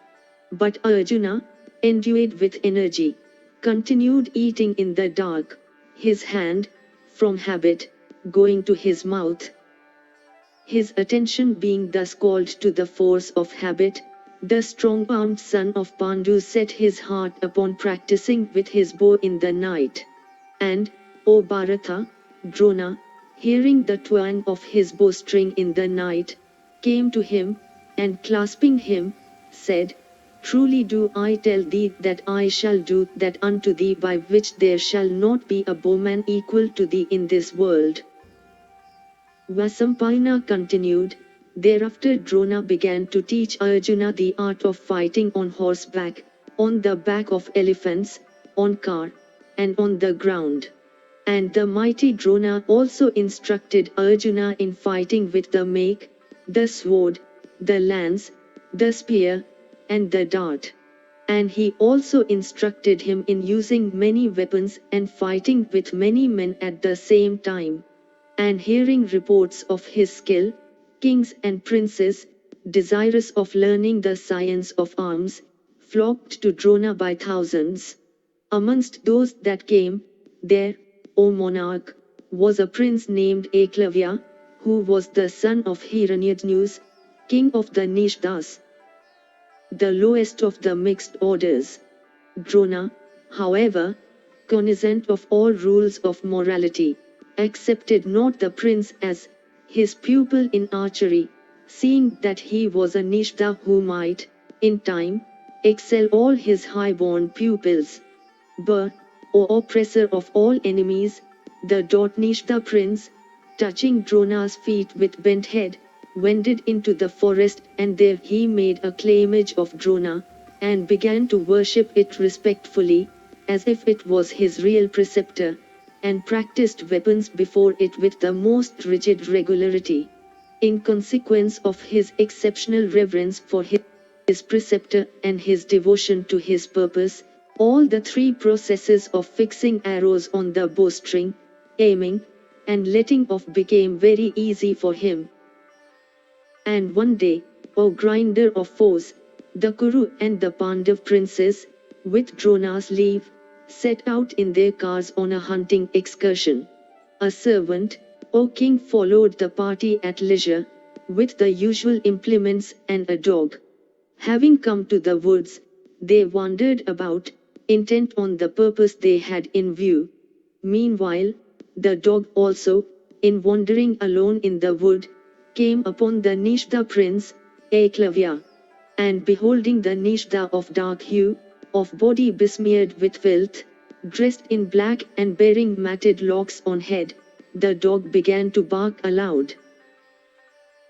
But Arjuna, endued with energy, continued eating in the dark, his hand, from habit, going to his mouth. His attention being thus called to the force of habit, the strong-armed son of Pandu set his heart upon practicing with his bow in the night. And, O Bharata, Drona, hearing the twang of his bowstring in the night, came to him, and clasping him, said, "Truly do I tell thee that I shall do that unto thee by which there shall not be a bowman equal to thee in this world." Vasampayana continued, thereafter Drona began to teach Arjuna the art of fighting on horseback, on the back of elephants, on car, and on the ground. And the mighty Drona also instructed Arjuna in fighting with the make, the sword, the lance, the spear, and the dart. And he also instructed him in using many weapons and fighting with many men at the same time. And hearing reports of his skill, kings and princes, desirous of learning the science of arms, flocked to Drona by thousands. Amongst those that came, there, O monarch, was a prince named Eklavya, who was the son of Hiranyajnus, king of the Nishdas, the lowest of the mixed orders. Drona, however, cognizant of all rules of morality, accepted not the prince as his pupil in archery, seeing that he was a Nishda who might, in time, excel all his high-born pupils. But, O oppressor of all enemies, the Nishda prince, touching Drona's feet with bent head, wended into the forest, and there he made a clay image of Drona, and began to worship it respectfully, as if it was his real preceptor, and practiced weapons before it with the most rigid regularity. In consequence of his exceptional reverence for his preceptor and his devotion to his purpose, all the three processes of fixing arrows on the bowstring, aiming, and letting off became very easy for him. And one day, O grinder of foes, the Kuru and the Pandav princes, with Drona's leave, set out in their cars on a hunting excursion. A servant, O king, followed the party at leisure, with the usual implements and a dog. Having come to the woods, they wandered about, intent on the purpose they had in view. Meanwhile, the dog also, in wandering alone in the wood, came upon the Nishda prince, Eklavya. And beholding the Nishda of dark hue, of body besmeared with filth, dressed in black and bearing matted locks on head, the dog began to bark aloud.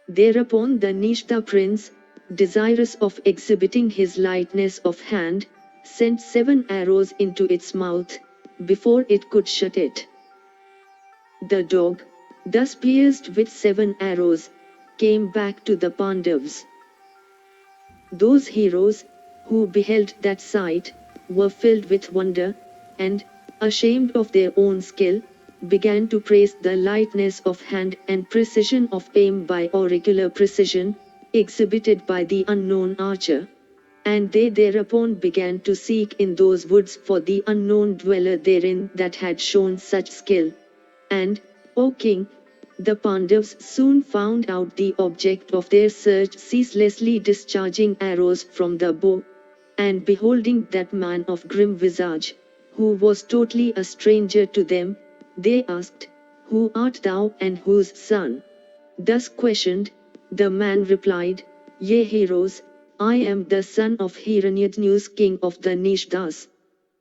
Thereupon the Nishda prince, desirous of exhibiting his lightness of hand, sent 7 arrows into its mouth, before it could shut it. The dog, thus pierced with 7 arrows, came back to the Pandavas. Those heroes, who beheld that sight, were filled with wonder, and, ashamed of their own skill, began to praise the lightness of hand and precision of aim by oracular precision, exhibited by the unknown archer. And they thereupon began to seek in those woods for the unknown dweller therein that had shown such skill. And, O king, the Pandavas soon found out the object of their search, ceaselessly discharging arrows from the bow, and beholding that man of grim visage, who was totally a stranger to them, they asked, "Who art thou and whose son?" Thus questioned, the man replied, "Ye heroes, I am the son of Hiranyadnyus, king of the Nishdas.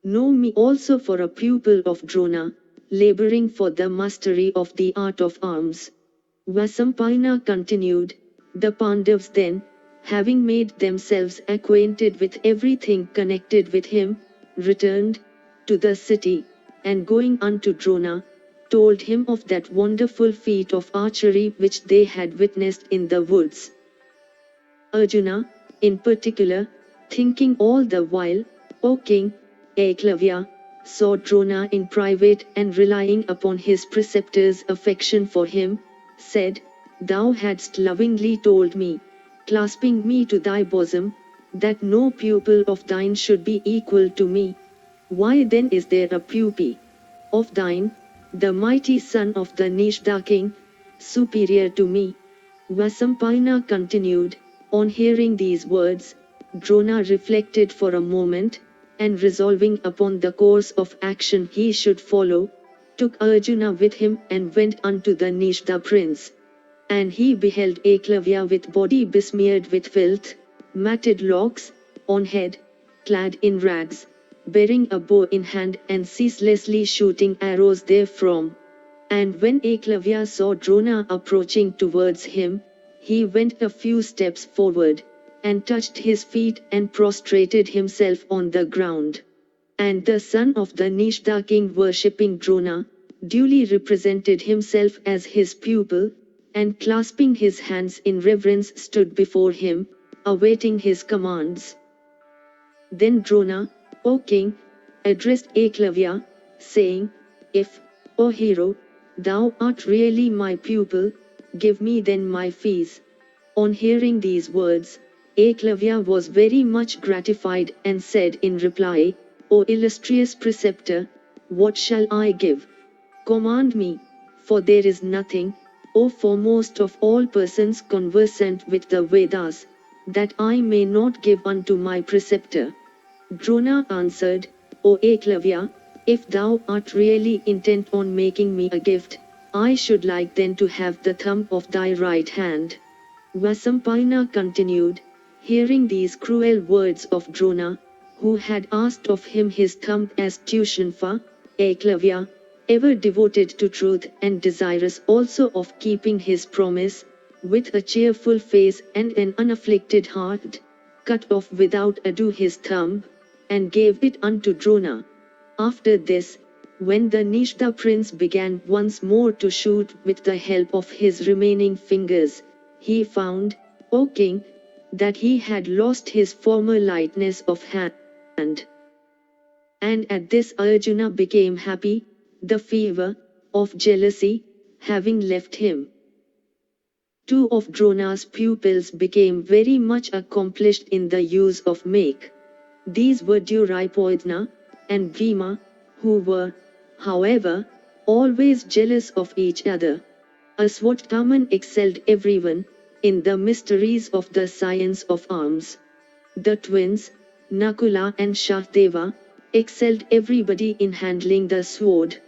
Know me also for a pupil of Drona, laboring for the mastery of the art of arms." Vasampayana continued, the Pandavas then, having made themselves acquainted with everything connected with him, returned to the city, and going unto Drona, told him of that wonderful feat of archery which they had witnessed in the woods. Arjuna, in particular, thinking all the while, "O king, Eklavya, saw Drona in private and relying upon his preceptor's affection for him, said, 'Thou hadst lovingly told me, clasping me to thy bosom, that no pupil of thine should be equal to me. Why then is there a pupil of thine, the mighty son of the Nishda king, superior to me?'" Vasampayana continued, on hearing these words, Drona reflected for a moment, and resolving upon the course of action he should follow, took Arjuna with him and went unto the Nishda prince. And he beheld Eklavya with body besmeared with filth, matted locks on head, clad in rags, bearing a bow in hand and ceaselessly shooting arrows therefrom. And when Eklavya saw Drona approaching towards him, he went a few steps forward, and touched his feet and prostrated himself on the ground. And the son of the Nishda king, worshipping Drona, duly represented himself as his pupil, and clasping his hands in reverence stood before him, awaiting his commands. Then Drona, "O king," addressed Eklavya, saying, "If, O hero, thou art really my pupil, give me then my fees." On hearing these words, Eklavya was very much gratified and said in reply, "O illustrious preceptor, what shall I give? Command me, for there is nothing, O foremost of all persons conversant with the Vedas, that I may not give unto my preceptor." Drona answered, "O Eklavya, if thou art really intent on making me a gift, I should like then to have the thumb of thy right hand." Vasampayana continued, hearing these cruel words of Drona, who had asked of him his thumb as tuition for, Eklavya, ever devoted to truth and desirous also of keeping his promise, with a cheerful face and an unafflicted heart, cut off without ado his thumb, and gave it unto Drona. After this, when the Nishta prince began once more to shoot with the help of his remaining fingers, he found, O king, that he had lost his former lightness of hand. And at this Arjuna became happy, the fever of jealousy having left him. Two of Drona's pupils became very much accomplished in the use of make. These were Duraipodna and Bhima, who were, however, always jealous of each other. Aswatthama excelled everyone in the mysteries of the science of arms. The twins, Nakula and Sahdeva, excelled everybody in handling the sword.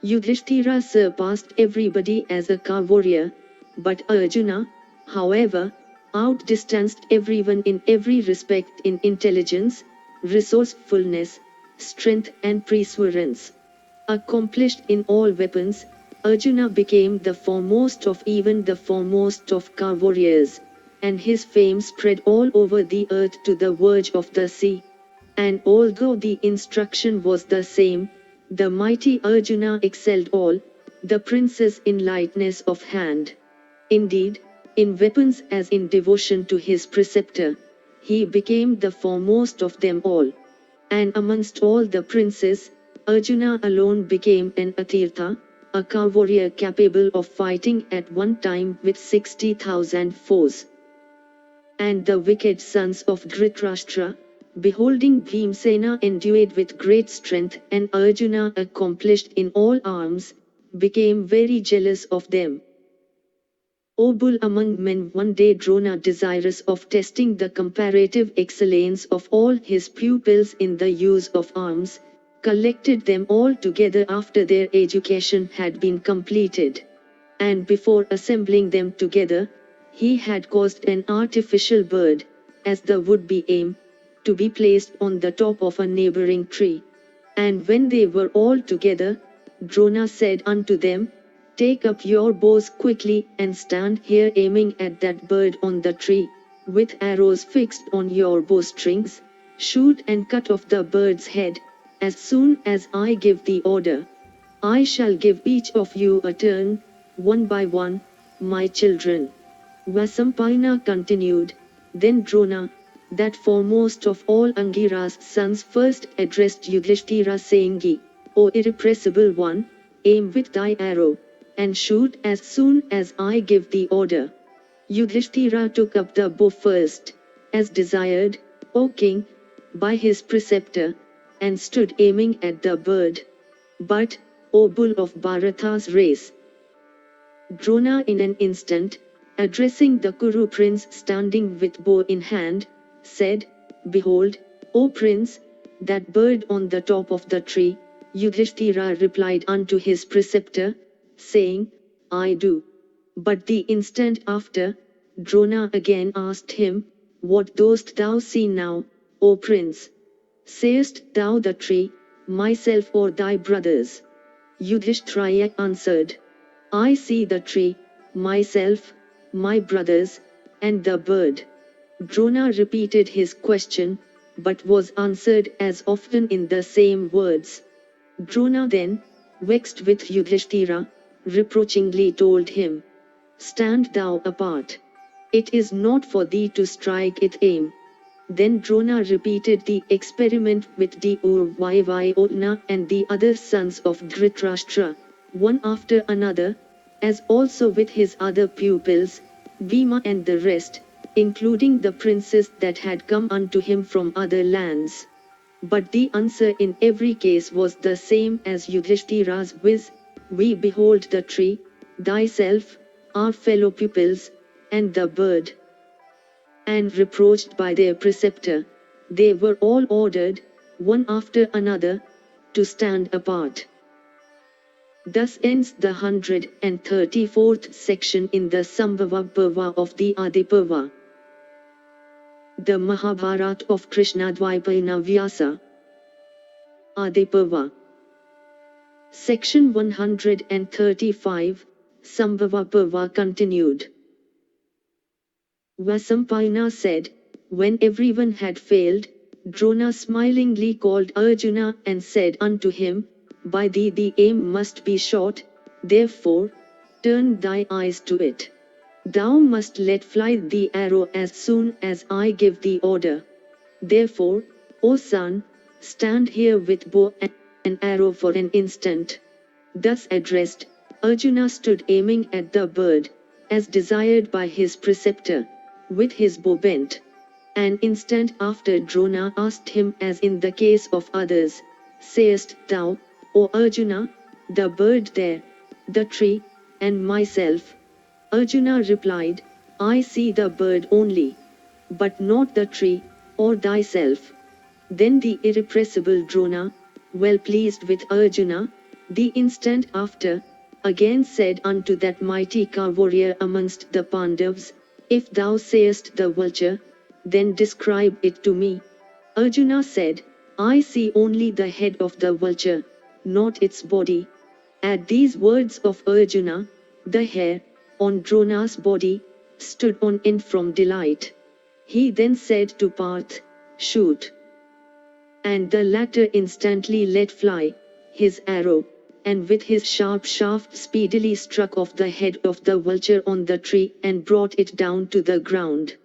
Yudhishthira surpassed everybody as a warrior, but Arjuna, however, outdistanced everyone in every respect in intelligence, resourcefulness, strength and perseverance. Accomplished in all weapons, Arjuna became the foremost of even the foremost of warriors, and his fame spread all over the earth to the verge of the sea. And although the instruction was the same, the mighty Arjuna excelled all the princes in lightness of hand. Indeed, in weapons as in devotion to his preceptor, he became the foremost of them all. And amongst all the princes, Arjuna alone became an Atirtha, a warrior capable of fighting at one time with 60,000 foes. And the wicked sons of Dhritarashtra, beholding Bhimsena endued with great strength and Arjuna accomplished in all arms, became very jealous of them. O bull among men, one day Drona, desirous of testing the comparative excellence of all his pupils in the use of arms, collected them all together after their education had been completed. And before assembling them together, he had caused an artificial bird, as the would-be aim, to be placed on the top of a neighboring tree. And when they were all together, Drona said unto them, Take up your bows quickly and stand here aiming at that bird on the tree, with arrows fixed on your bowstrings, shoot and cut off the bird's head, as soon as I give the order. I shall give each of you a turn, one by one, my children. Vasampayana continued, Then Drona, that foremost of all Angira's sons, first addressed Yudhishthira saying, O irrepressible one, aim with thy arrow, and shoot as soon as I give the order. Yudhishthira took up the bow first, as desired, O king, by his preceptor, and stood aiming at the bird. But, O bull of Bharata's race, Drona in an instant, addressing the Kuru prince standing with bow in hand, said, Behold, O prince, that bird on the top of the tree. Yudhishthira replied unto his preceptor, saying, I do. But the instant after, Drona again asked him, What dost thou see now, O prince? Sayest thou the tree, myself or thy brothers? Yudhishthira answered, I see the tree, myself, my brothers, and the bird. Drona repeated his question, but was answered as often in the same words. Drona then, vexed with Yudhishthira, reproachingly told him, Stand thou apart. It is not for thee to strike it aim. Then Drona repeated the experiment with the Urvaivayodna and the other sons of Dhritarashtra, one after another, as also with his other pupils, Bhima and the rest, including the princes that had come unto him from other lands. But the answer in every case was the same as Yudhishthira's, viz, We behold the tree, thyself, our fellow pupils, and the bird. And reproached by their preceptor, they were all ordered, one after another, to stand apart. Thus ends the 134th section in the Sambhava Parva of the Adi Parva. The Mahabharata of Krishna-Dwaipayana Vyasa. Adi Parva. Section 135, Sambhava Parva continued. Vasampayana said, when everyone had failed, Drona smilingly called Arjuna and said unto him, by thee the aim must be shot, therefore, turn thy eyes to it. Thou must let fly the arrow as soon as I give thee order. Therefore, O son, stand here with bow and arrow for an instant. Thus addressed, Arjuna stood aiming at the bird, as desired by his preceptor, with his bow bent. An instant after Drona asked him as in the case of others, sayest thou, O Arjuna, the bird there, the tree, and myself? Arjuna replied, I see the bird only, but not the tree, or thyself. Then the irrepressible Drona, well pleased with Arjuna, the instant after, again said unto that mighty warrior amongst the Pandavas, if thou sayest the vulture, then describe it to me. Arjuna said, I see only the head of the vulture, not its body. At these words of Arjuna, the hair on Drona's body stood on end from delight. He then said to Parth, shoot. And the latter instantly let fly his arrow, and with his sharp shaft speedily struck off the head of the vulture on the tree and brought it down to the ground.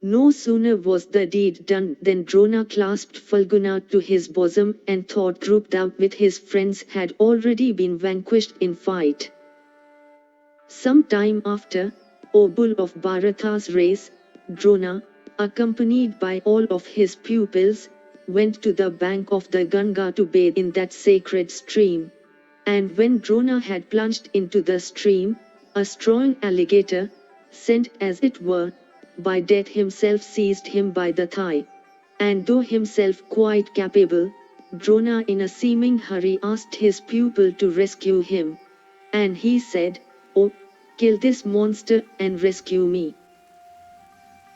No sooner was the deed done than Drona clasped Falguna to his bosom and thought Drupda with his friends had already been vanquished in fight. Some time after, O bull of Bharata's race, Drona, accompanied by all of his pupils, went to the bank of the Ganga to bathe in that sacred stream. And when Drona had plunged into the stream, a strong alligator, sent as it were by death himself, seized him by the thigh. And though himself quite capable, Drona in a seeming hurry asked his pupil to rescue him. And he said, Oh, kill this monster and rescue me.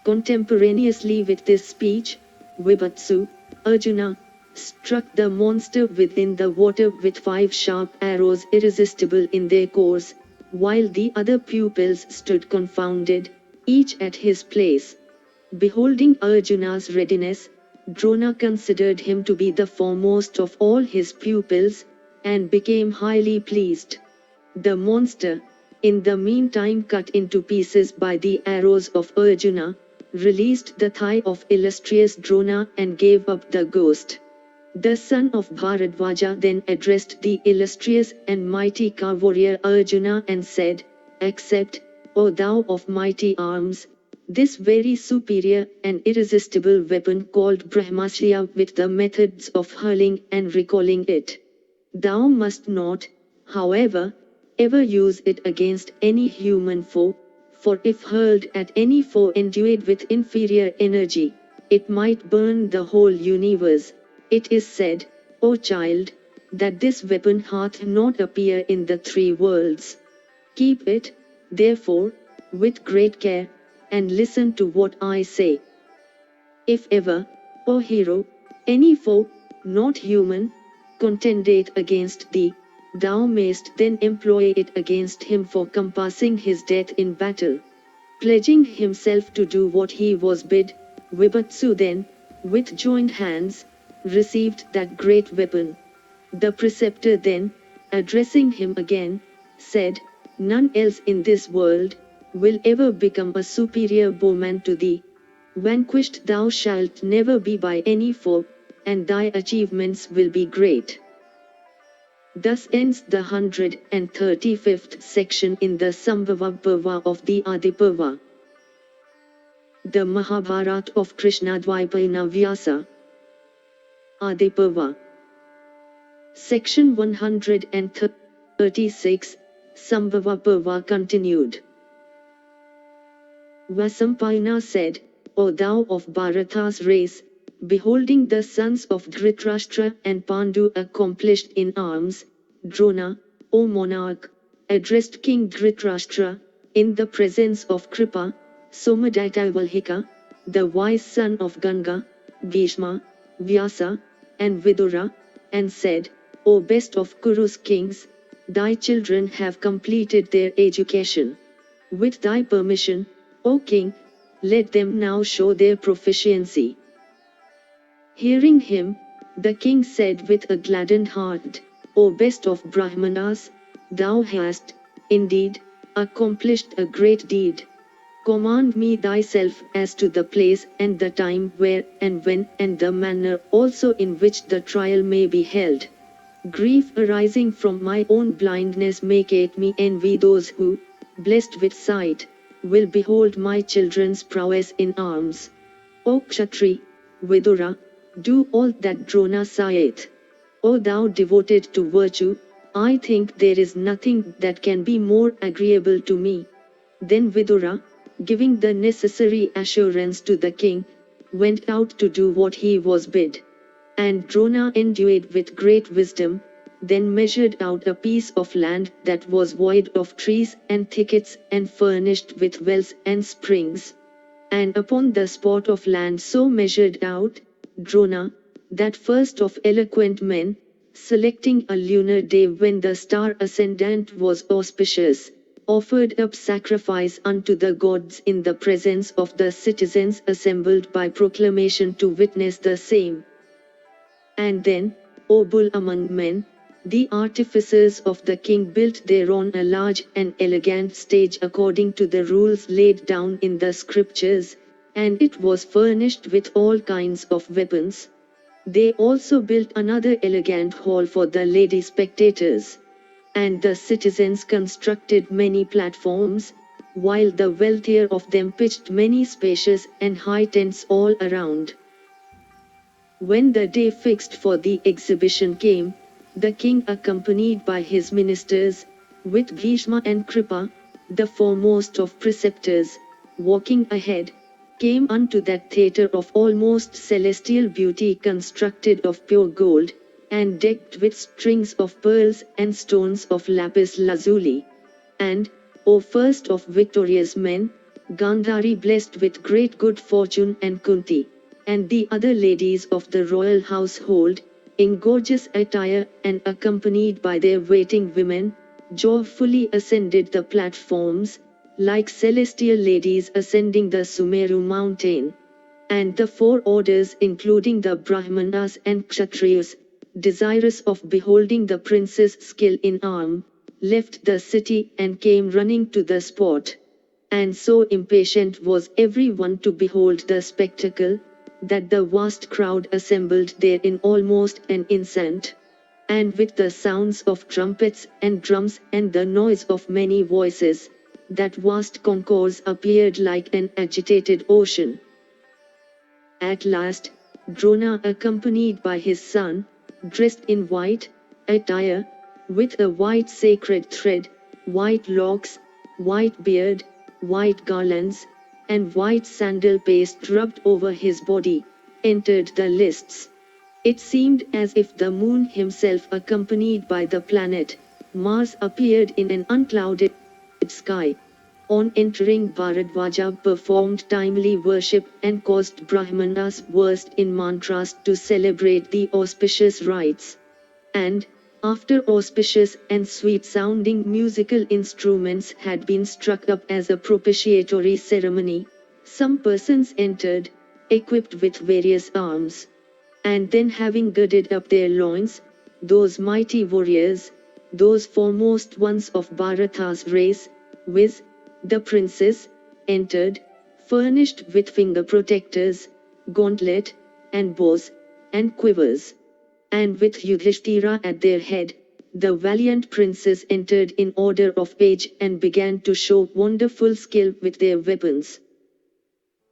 Contemporaneously with this speech, Vibhatsu, Arjuna, struck the monster within the water with 5 sharp arrows irresistible in their course, while the other pupils stood confounded, each at his place. Beholding Arjuna's readiness, Drona considered him to be the foremost of all his pupils, and became highly pleased. The monster, in the meantime cut into pieces by the arrows of Arjuna, released the thigh of illustrious Drona and gave up the ghost. The son of Bharadvaja then addressed the illustrious and mighty warrior Arjuna and said, accept, O thou of mighty arms, this very superior and irresistible weapon called Brahmasya with the methods of hurling and recalling it. Thou must not, however, ever use it against any human foe, for if hurled at any foe endued with inferior energy, it might burn the whole universe. It is said, O child, that this weapon hath not appear in the 3 worlds. Keep it, therefore, with great care, and listen to what I say. If ever, O hero, any foe, not human, contendeth against thee, thou mayst then employ it against him for compassing his death in battle. Pledging himself to do what he was bid, Vibhatsu then, with joined hands, received that great weapon. The preceptor then, addressing him again, said, none else in this world will ever become a superior bowman to thee. Vanquished thou shalt never be by any foe, and thy achievements will be great. Thus ends the 135th section in the Sambhava Parva of the Adi Parva. The Mahabharata of Krishna-Dwaipayana Vyasa. Adi Parva. Section 136, Sambhava Parva continued. Vasampayana said, O thou of Bharata's race, beholding the sons of Dhritarashtra and Pandu accomplished in arms, Drona, O monarch, addressed King Dhritarashtra, in the presence of Kripa, Somadityavalhika, the wise son of Ganga, Bhishma, Vyasa, and Vidura, and said, O best of Kuru's kings, thy children have completed their education. With thy permission, O king, let them now show their proficiency. Hearing him, the king said with a gladdened heart, O best of Brahmanas, thou hast, indeed, accomplished a great deed. Command me thyself as to the place and the time where and when and the manner also in which the trial may be held. Grief arising from my own blindness maketh me envy those who, blessed with sight, will behold my children's prowess in arms. O Kshatri, Vidura, do all that Drona saith. O thou devoted to virtue, I think there is nothing that can be more agreeable to me. Then Vidura, giving the necessary assurance to the king, went out to do what he was bid. And Drona, endued with great wisdom, then measured out a piece of land that was void of trees and thickets and furnished with wells and springs. And upon the spot of land so measured out, Drona, that first of eloquent men, selecting a lunar day when the star ascendant was auspicious, offered up sacrifice unto the gods in the presence of the citizens assembled by proclamation to witness the same. And then, O bull among men, the artificers of the king built thereon a large and elegant stage according to the rules laid down in the scriptures, and it was furnished with all kinds of weapons. They also built another elegant hall for the lady spectators. And the citizens constructed many platforms, while the wealthier of them pitched many spacious and high tents all around. When the day fixed for the exhibition came, the king, accompanied by his ministers, with Bhishma and Kripa, the foremost of preceptors, walking ahead, came unto that theatre of almost celestial beauty constructed of pure gold, and decked with strings of pearls and stones of lapis lazuli. And, O first of victorious men, Gandhari, blessed with great good fortune, and Kunti, and the other ladies of the royal household, in gorgeous attire and accompanied by their waiting women, joyfully ascended the platforms, like celestial ladies ascending the Sumeru mountain. And the four orders, including the Brahmanas and Kshatriyas, desirous of beholding the prince's skill in arm, left the city and came running to the spot. And so impatient was every one to behold the spectacle, that the vast crowd assembled there in almost an instant. And with the sounds of trumpets and drums and the noise of many voices, that vast concourse appeared like an agitated ocean. At last, Drona, accompanied by his son, dressed in white attire, with a white sacred thread, white locks, white beard, white garlands, and white sandal paste rubbed over his body, entered the lists. It seemed as if the moon himself, accompanied by the planet Mars, appeared in an unclouded sky. On entering, Bharadwaja performed timely worship and caused Brahmanas versed in mantras to celebrate the auspicious rites. And, after auspicious and sweet-sounding musical instruments had been struck up as a propitiatory ceremony, some persons entered, equipped with various arms. And then, having girded up their loins, those mighty warriors, those foremost ones of Bharata's race, viz., the princes, entered, furnished with finger protectors, gauntlet, and bows, and quivers. And with Yudhishthira at their head, the valiant princes entered in order of age and began to show wonderful skill with their weapons.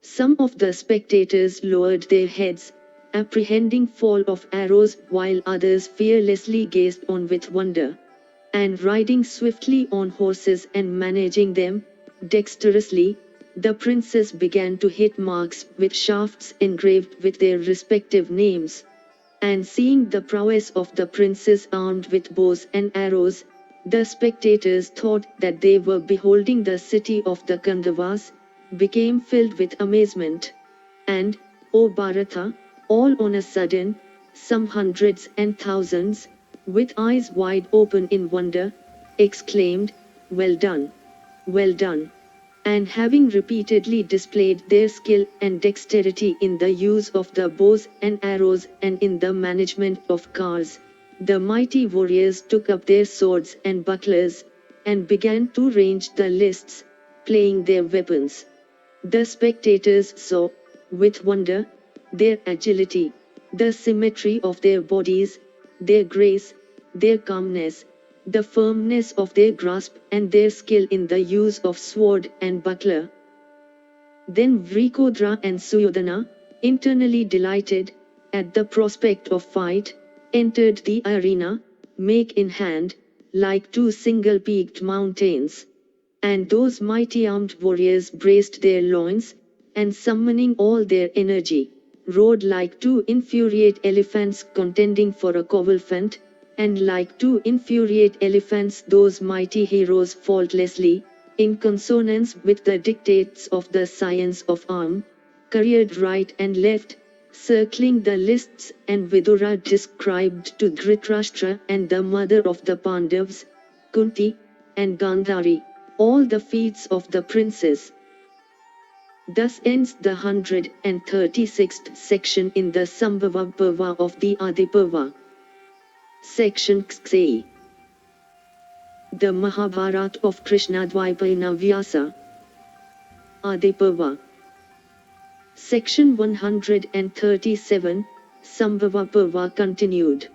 Some of the spectators lowered their heads, apprehending fall of arrows, while others fearlessly gazed on with wonder. And riding swiftly on horses and managing them dexterously, the princes began to hit marks with shafts engraved with their respective names. And seeing the prowess of the princes armed with bows and arrows, the spectators thought that they were beholding the city of the Kandavas, became filled with amazement. And, O Bharata, all on a sudden, some hundreds and thousands, with eyes wide open in wonder, exclaimed, "Well done! Well done!" And having repeatedly displayed their skill and dexterity in the use of the bows and arrows and in the management of cars, the mighty warriors took up their swords and bucklers, and began to range the lists, playing their weapons. The spectators saw, with wonder, their agility, the symmetry of their bodies, their grace, their calmness, the firmness of their grasp and their skill in the use of sword and buckler. Then Vrikodra and Suyodhana, internally delighted at the prospect of fight, entered the arena, make in hand, like two single-peaked mountains. And those mighty armed warriors braced their loins, and summoning all their energy, rode like two infuriate elephants contending for a covelfant, and like two infuriate elephants those mighty heroes faultlessly, in consonance with the dictates of the science of arm, careered right and left, circling the lists, and Vidura described to Dhritarashtra and the mother of the Pandavas, Kunti, and Gandhari, all the feats of the princes. Thus ends the 136th section in the Sambhava Parva of the Adi Parva. Section C.I.E. The Mahabharata of Krishna-Dwaipayana Vyasa. Adi Parva. Section 137, Sambhava Parva continued.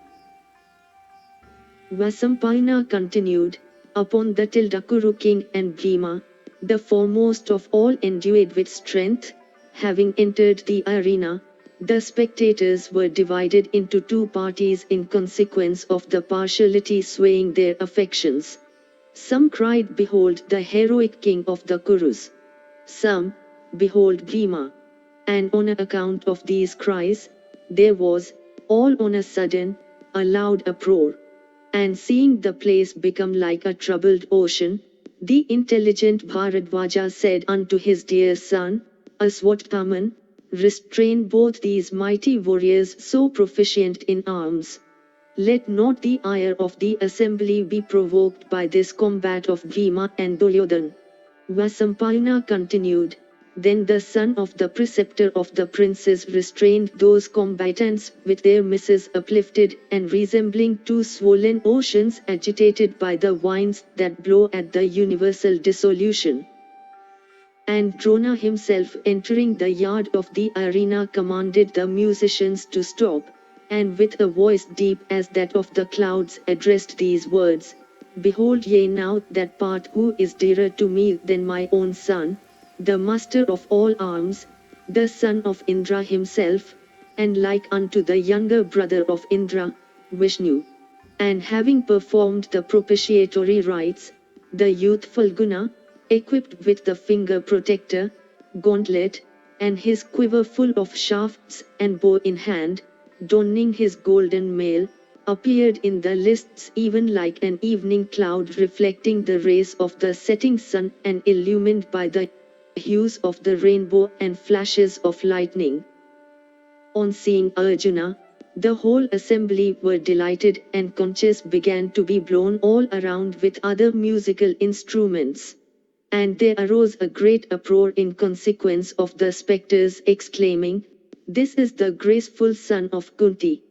Vasampayana continued, upon the Tildakuru king and Bhima, the foremost of all endued with strength, having entered the arena, the spectators were divided into two parties in consequence of the partiality swaying their affections. Some cried, "Behold the heroic king of the Kurus!" Some, "Behold Bhima!" And on account of these cries, there was, all on a sudden, a loud uproar. And seeing the place become like a troubled ocean, the intelligent Bharadvaja said unto his dear son, Aswatthama, restrain both these mighty warriors so proficient in arms. Let not the ire of the assembly be provoked by this combat of Bhima and Duryodhana. Vasampayana continued, then the son of the preceptor of the princes restrained those combatants with their misses uplifted and resembling two swollen oceans agitated by the winds that blow at the universal dissolution. And Drona himself entering the yard of the arena commanded the musicians to stop, and with a voice deep as that of the clouds addressed these words, Behold ye now that part who is dearer to me than my own son, the master of all arms, the son of Indra himself, and like unto the younger brother of Indra, Vishnu. And having performed the propitiatory rites, the youthful Guna, equipped with the finger protector, gauntlet, and his quiver full of shafts and bow in hand, donning his golden mail, appeared in the lists even like an evening cloud reflecting the rays of the setting sun and illumined by the hues of the rainbow and flashes of lightning. On seeing Arjuna, the whole assembly were delighted and conches began to be blown all around with other musical instruments. And there arose a great uproar in consequence of the spectres exclaiming, This is the graceful son of Kunti.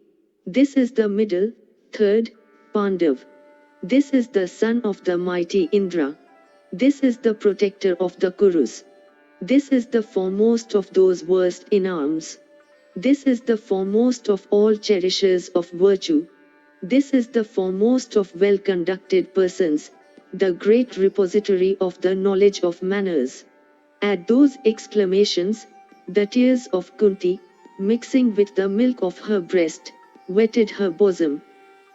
This is the middle, third, Pandav. This is the son of the mighty Indra. This is the protector of the Kurus. This is the foremost of those versed in arms. This is the foremost of all cherishers of virtue. This is the foremost of well-conducted persons, the great repository of the knowledge of manners. At those exclamations, the tears of Kunti, mixing with the milk of her breast, wetted her bosom.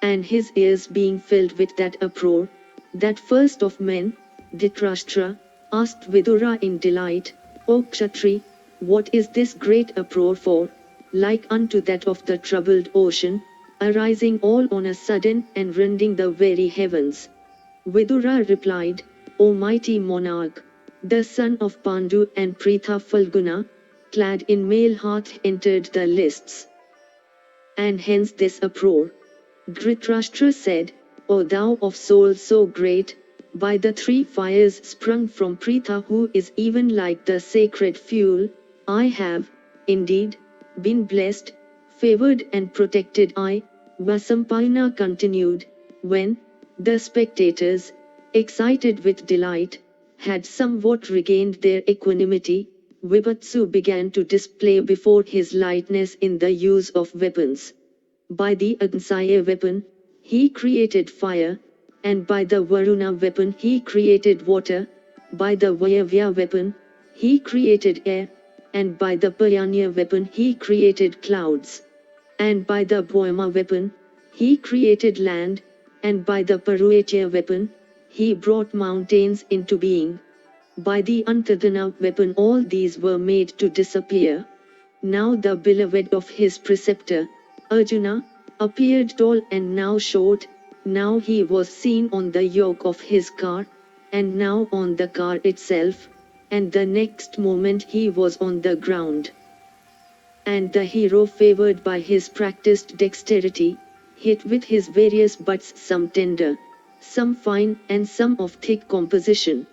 And his ears being filled with that uproar, that first of men, Dhritarashtra, asked Vidura in delight, O Kshatri, what is this great uproar for, like unto that of the troubled ocean, arising all on a sudden and rending the very heavens? Vidura replied, O mighty monarch, the son of Pandu and Pritha Falguna, clad in mail hath entered the lists. And hence this uproar. Dhritarashtra said, O thou of soul so great, by the three fires sprung from Pritha who is even like the sacred fuel, I have, indeed, been blessed, favored and protected. Vasampayana continued, when the spectators, excited with delight, had somewhat regained their equanimity, Vibhatsu began to display before his lightness in the use of weapons. By the Agnsaya weapon, he created fire, and by the Varuna weapon he created water, by the Vayavya weapon, he created air, and by the Payanya weapon he created clouds. And by the Bhoma weapon, he created land, and by the Paruetya weapon, he brought mountains into being. By the Antadana weapon all these were made to disappear. Now the beloved of his preceptor, Arjuna, appeared tall and now short, now he was seen on the yoke of his car, and now on the car itself, and the next moment he was on the ground. And the hero, favored by his practiced dexterity, hit with his various butts some tender, some fine and some of thick composition.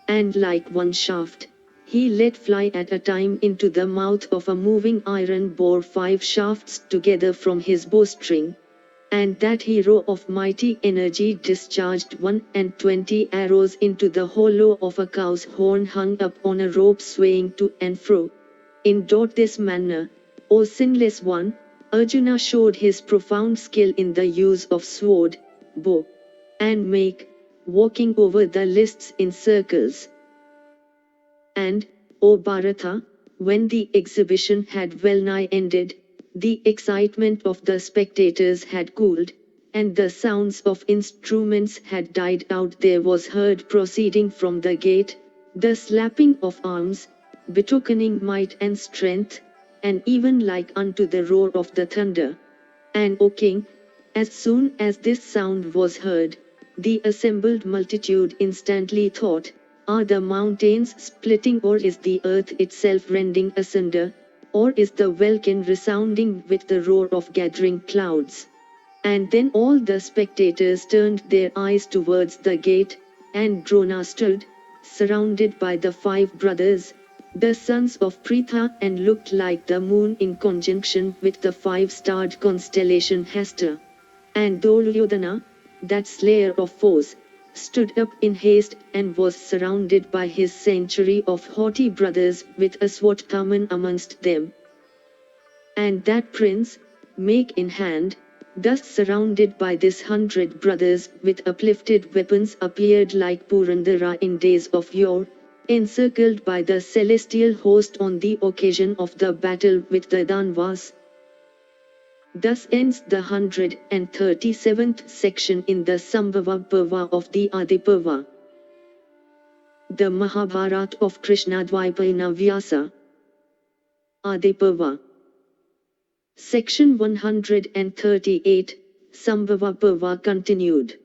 And like one shaft, he let fly at a time into the mouth of a moving iron bore 5 shafts together from his bowstring. And that hero of mighty energy discharged 21 arrows into the hollow of a cow's horn hung up on a rope swaying to and fro. In this manner, O sinless one, Arjuna showed his profound skill in the use of sword, bow, and make, walking over the lists in circles. And, O Bharata, when the exhibition had well nigh ended, the excitement of the spectators had cooled, and the sounds of instruments had died out, there was heard proceeding from the gate, the slapping of arms, betokening might and strength, and even like unto the roar of the thunder. And O king, as soon as this sound was heard, the assembled multitude instantly thought, are the mountains splitting, or is the earth itself rending asunder, or is the welkin resounding with the roar of gathering clouds? And then all the spectators turned their eyes towards the gate, and Drona stood, surrounded by the 5 brothers, the sons of Pritha, and looked like the moon in conjunction with the 5-starred constellation Hasta. And Duryodhana, that slayer of foes, stood up in haste and was surrounded by his century of haughty brothers with Aswatthama amongst them. And that prince, make in hand, thus surrounded by this 100 brothers with uplifted weapons, appeared like Purandara in days of yore, encircled by the celestial host on the occasion of the battle with the Danvas. Thus ends the 137th section in the Sambhava Parva of the Adiparva. The Mahabharata of Krishna-Dwaipayana Vyasa. Adiparva. Section 138, Sambhava Parva continued.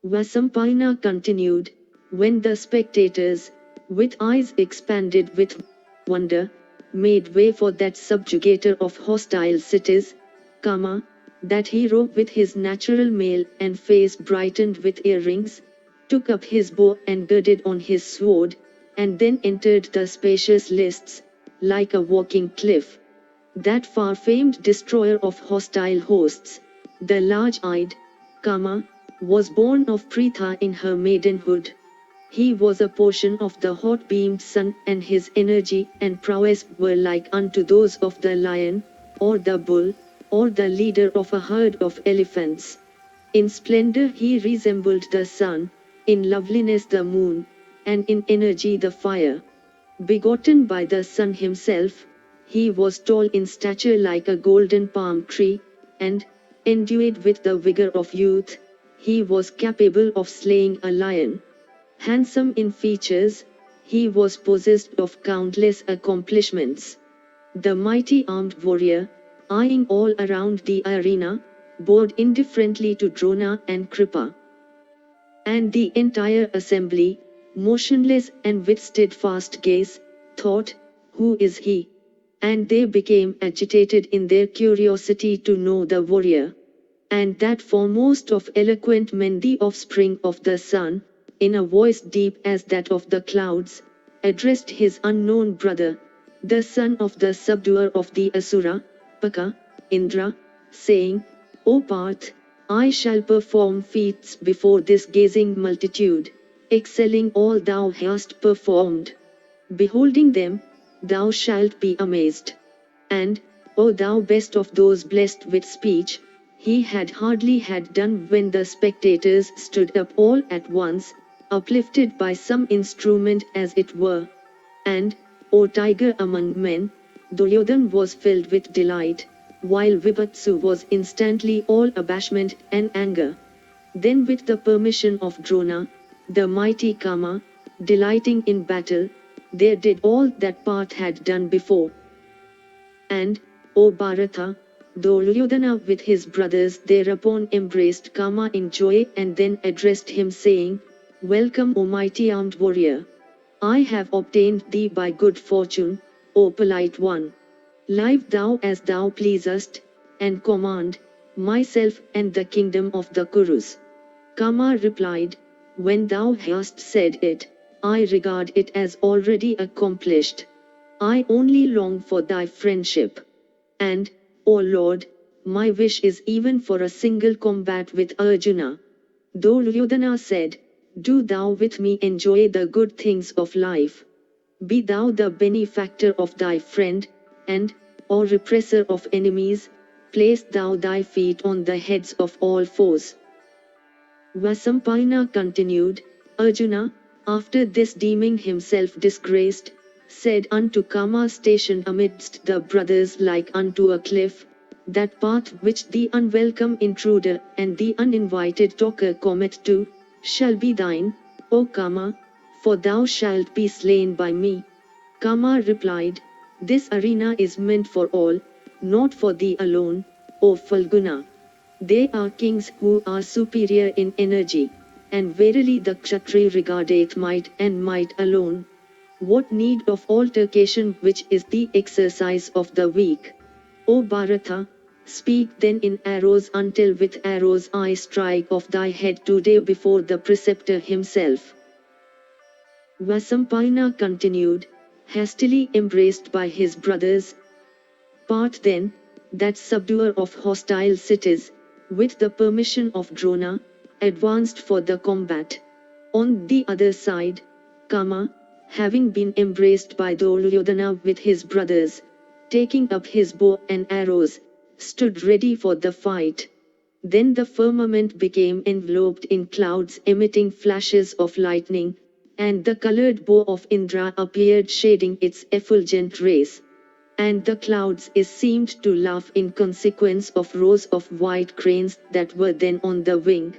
Vasampayana continued, when the spectators, with eyes expanded with wonder, made way for that subjugator of hostile cities, Kama, that hero with his natural male and face brightened with earrings, took up his bow and girded on his sword, and then entered the spacious lists, like a walking cliff. That far-famed destroyer of hostile hosts, the large-eyed, Kama, was born of Pritha in her maidenhood. He was a portion of the hot-beamed sun, and his energy and prowess were like unto those of the lion, or the bull, or the leader of a herd of elephants. In splendor he resembled the sun, in loveliness the moon, and in energy the fire. Begotten by the sun himself, he was tall in stature like a golden palm tree, and, endued with the vigor of youth, he was capable of slaying a lion. Handsome in features, he was possessed of countless accomplishments. The mighty armed warrior, eyeing all around the arena, bowed indifferently to Drona and Kripa. And the entire assembly, motionless and with steadfast gaze, thought, who is he? and they became agitated in their curiosity to know the warrior. And that foremost of eloquent men, the offspring of the sun, in a voice deep as that of the clouds, addressed his unknown brother, the son of the subduer of the Asura, Paka, Indra, saying, O Parth, I shall perform feats before this gazing multitude, excelling all thou hast performed. Beholding them, thou shalt be amazed. And, O thou best of those blessed with speech, he had hardly had done when the spectators stood up all at once, uplifted by some instrument as it were. And, O tiger among men, Duryodhan was filled with delight, while Vibhatsu was instantly all abashment and anger. Then with the permission of Drona, the mighty Kama, delighting in battle, they did all that Parth had done before. And, O Bharata, Duryodhana with his brothers thereupon embraced Kama in joy and then addressed him saying, Welcome, O mighty armed warrior. I have obtained thee by good fortune, O polite one. Live thou as thou pleasest, and command myself and the kingdom of the Kurus. Kama replied, When thou hast said it, I regard it as already accomplished. I only long for thy friendship. And, O Lord, my wish is even for a single combat with Arjuna. Duryodhana said, Do thou with me enjoy the good things of life. Be thou the benefactor of thy friend, and, O represser of enemies, place thou thy feet on the heads of all foes. Vasampayana continued, Arjuna, after this deeming himself disgraced, said unto Kama stationed amidst the brothers like unto a cliff, that path which the unwelcome intruder and the uninvited talker commit to, shall be thine, O Kama, for thou shalt be slain by me. Kama replied, This arena is meant for all, not for thee alone, O Falguna. They are kings who are superior in energy, and verily the Kshatriya regardeth might and might alone. What need of altercation which is the exercise of the weak? O Bharata, speak then in arrows until with arrows I strike off thy head today before the preceptor himself. Vasampayana continued, hastily embraced by his brothers. Parth then, that subduer of hostile cities, with the permission of Drona, advanced for the combat. On the other side, Kama, having been embraced by Duryodhana with his brothers, taking up his bow and arrows, stood ready for the fight. Then the firmament became enveloped in clouds emitting flashes of lightning, and the colored bow of Indra appeared shading its effulgent rays. And the clouds seemed to laugh in consequence of rows of white cranes that were then on the wing.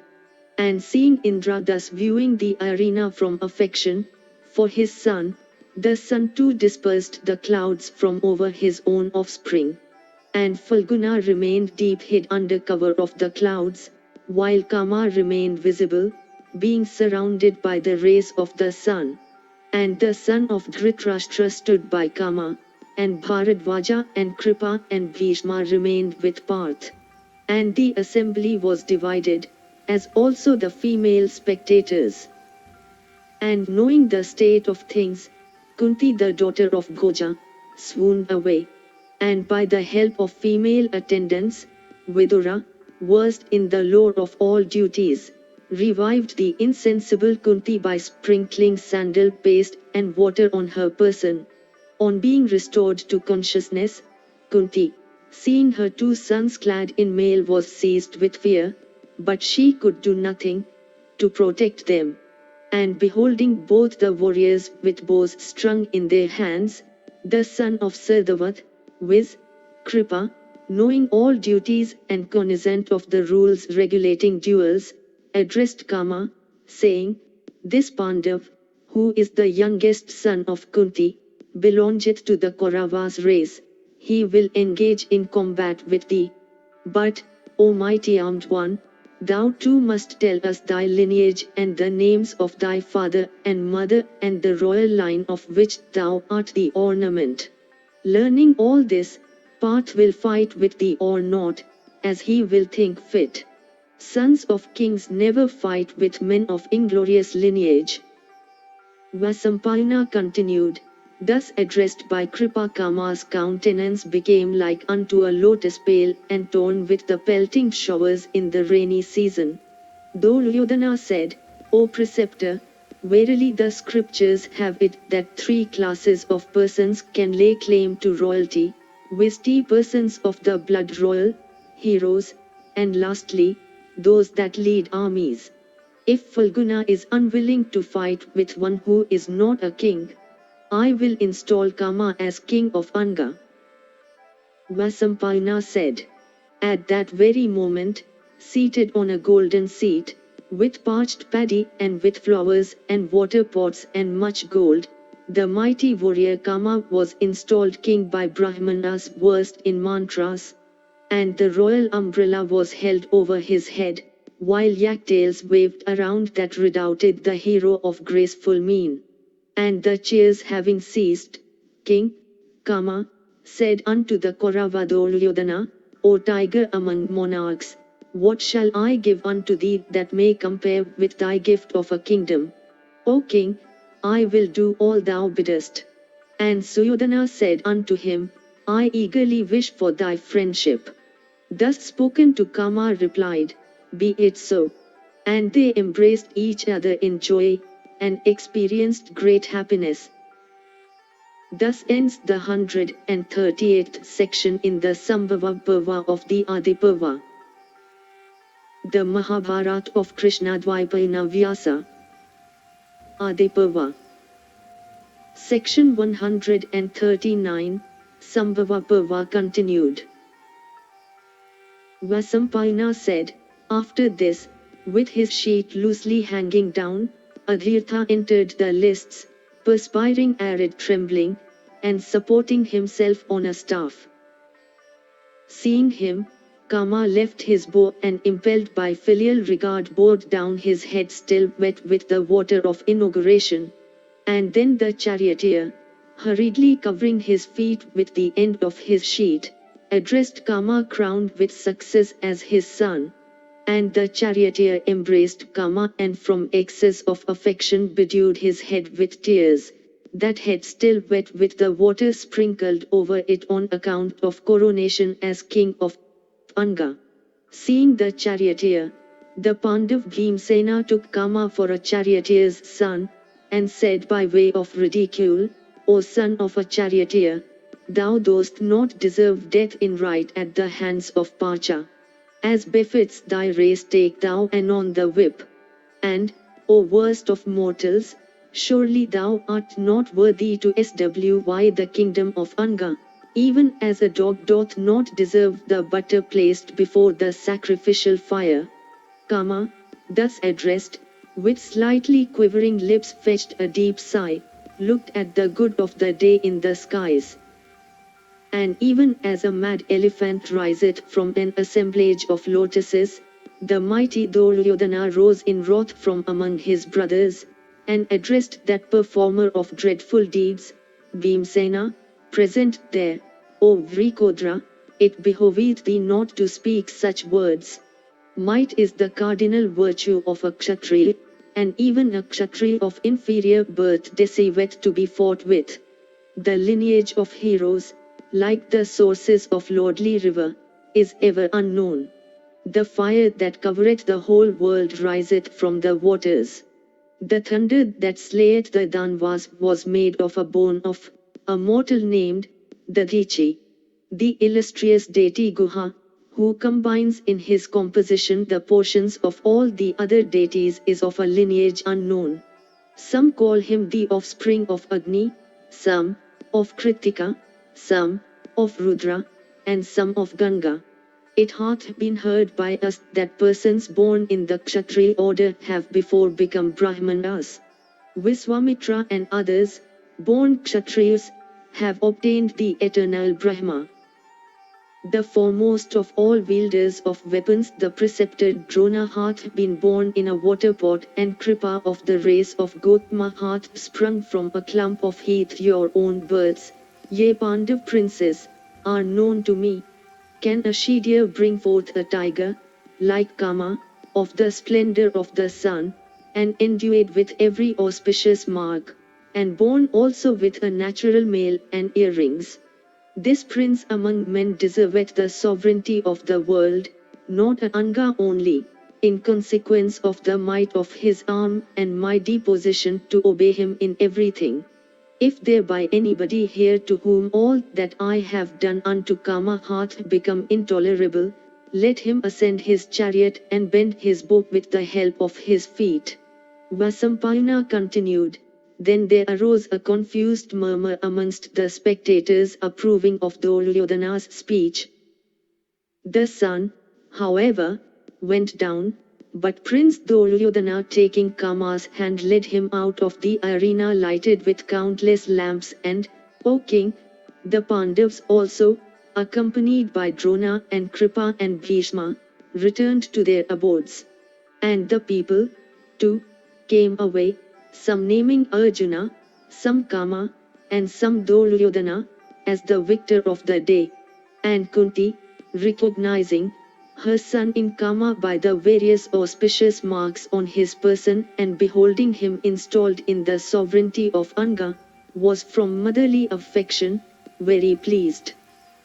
And seeing Indra thus viewing the arena from affection for his son, the sun too dispersed the clouds from over his own offspring. And Falguna remained deep hid under cover of the clouds, while Kama remained visible, being surrounded by the rays of the sun. And the son of Dhritarashtra stood by Kama, and Bharadvaja and Kripa and Bhishma remained with Parth. And the assembly was divided, as also the female spectators. And knowing the state of things, Kunti the daughter of Bhoja, swooned away. And by the help of female attendants, Vidura, versed in the lore of all duties, revived the insensible Kunti by sprinkling sandal paste and water on her person. On being restored to consciousness, Kunti, seeing her two sons clad in mail, was seized with fear, but she could do nothing to protect them. And beholding both the warriors with bows strung in their hands, the son of Sardavat, viz. Kripa, knowing all duties and cognizant of the rules regulating duels, addressed Kama, saying, This Pandav, who is the youngest son of Kunti, belongeth to the Kauravas race, he will engage in combat with thee. But, O mighty armed one, thou too must tell us thy lineage and the names of thy father and mother and the royal line of which thou art the ornament. Learning all this, Parth will fight with thee or not, as he will think fit. Sons of kings never fight with men of inglorious lineage. Vasampayana continued, thus addressed by Kripa, Kama's countenance became like unto a lotus pale and torn with the pelting showers in the rainy season. Duryodhana said, O preceptor, verily the scriptures have it that three classes of persons can lay claim to royalty, viz. Persons of the blood royal, heroes, and lastly, those that lead armies. If Falguna is unwilling to fight with one who is not a king, I will install Kama as king of Anga. Vasampayana said. At that very moment, seated on a golden seat, with parched paddy and with flowers and water pots and much gold, the mighty warrior Kama was installed king by Brahmanas versed in mantras, and the royal umbrella was held over his head, while yak-tails waved around that redoubted the hero of graceful mien. And the cheers having ceased, King Kama said unto the Kaurava Duryodhana, O tiger among monarchs, what shall I give unto thee that may compare with thy gift of a kingdom? O king, I will do all thou biddest. And Suyodhana said unto him, I eagerly wish for thy friendship. Thus spoken to Kama replied, Be it so. And they embraced each other in joy, and experienced great happiness. Thus ends the 138th section in the Sambhava Parva of the Adi Parva. The Mahabharata of Krishna-Dwaipayana Vyasa. Adi Parva. Section 139, Sambhava Parva continued. Vasampayana said, after this, with his sheet loosely hanging down, Adhirtha entered the lists, perspiring arid trembling, and supporting himself on a staff. Seeing him, Kama left his bow and impelled by filial regard bowed down his head still wet with the water of inauguration, and then the charioteer, hurriedly covering his feet with the end of his sheet, addressed Kama crowned with success as his son, and the charioteer embraced Kama and from excess of affection bedewed his head with tears, that head still wet with the water sprinkled over it on account of coronation as king of Anga. Seeing the charioteer, the Pandav Bhimsena took Kama for a charioteer's son, and said by way of ridicule, O son of a charioteer, thou dost not deserve death in right at the hands of Pacha. As befits thy race take thou anon the whip. And, O worst of mortals, surely thou art not worthy to swy the kingdom of Anga, even as a dog doth not deserve the butter placed before the sacrificial fire. Kama, thus addressed, with slightly quivering lips fetched a deep sigh, looked at the good of the day in the skies. And even as a mad elephant riseth from an assemblage of lotuses, the mighty Duryodhana rose in wrath from among his brothers, and addressed that performer of dreadful deeds, Bhimsena, present there, O Vrikodra, it behoveth thee not to speak such words. Might is the cardinal virtue of a Kshatriya, and even a Kshatriya of inferior birth deceiveth to be fought with. The lineage of heroes, like the sources of lordly river, is ever unknown. The fire that covereth the whole world riseth from the waters. The thunder that slayeth the Danvas was made of a bone of a mortal named Dadichi. The illustrious deity Guha, who combines in his composition the portions of all the other deities, is of a lineage unknown. Some call him the offspring of Agni, some of Kritika, some of Rudra, and some of Ganga. It hath been heard by us that persons born in the Kshatriya order have before become Brahmanas. Viswamitra and others, born Kshatriyas, have obtained the eternal Brahma. The foremost of all wielders of weapons, the preceptor Drona, hath been born in a water pot, and Kripa of the race of Gotama hath sprung from a clump of heath, your own birds, Ye Pandav princes, are known to me. Can a she-deer bring forth a tiger, like Kama, of the splendor of the sun, and endued with every auspicious mark, and born also with a natural male and earrings? This prince among men deserveth the sovereignty of the world, not Anga only, in consequence of the might of his arm and my disposition to obey him in everything. If there be anybody here to whom all that I have done unto Kama hath become intolerable, let him ascend his chariot and bend his bow with the help of his feet. Vasampayana continued. Then there arose a confused murmur amongst the spectators approving of Duryodhana's speech. The sun, however, went down, but Prince Duryodhana taking Kama's hand led him out of the arena lighted with countless lamps and, O king, the Pandavas also, accompanied by Drona and Kripa and Bhishma, returned to their abodes. And the people, too, came away, some naming Arjuna, some Kama, and some Duryodhana, as the victor of the day. And Kunti, recognizing her son in Kama by the various auspicious marks on his person and beholding him installed in the sovereignty of Anga, was from motherly affection, very pleased.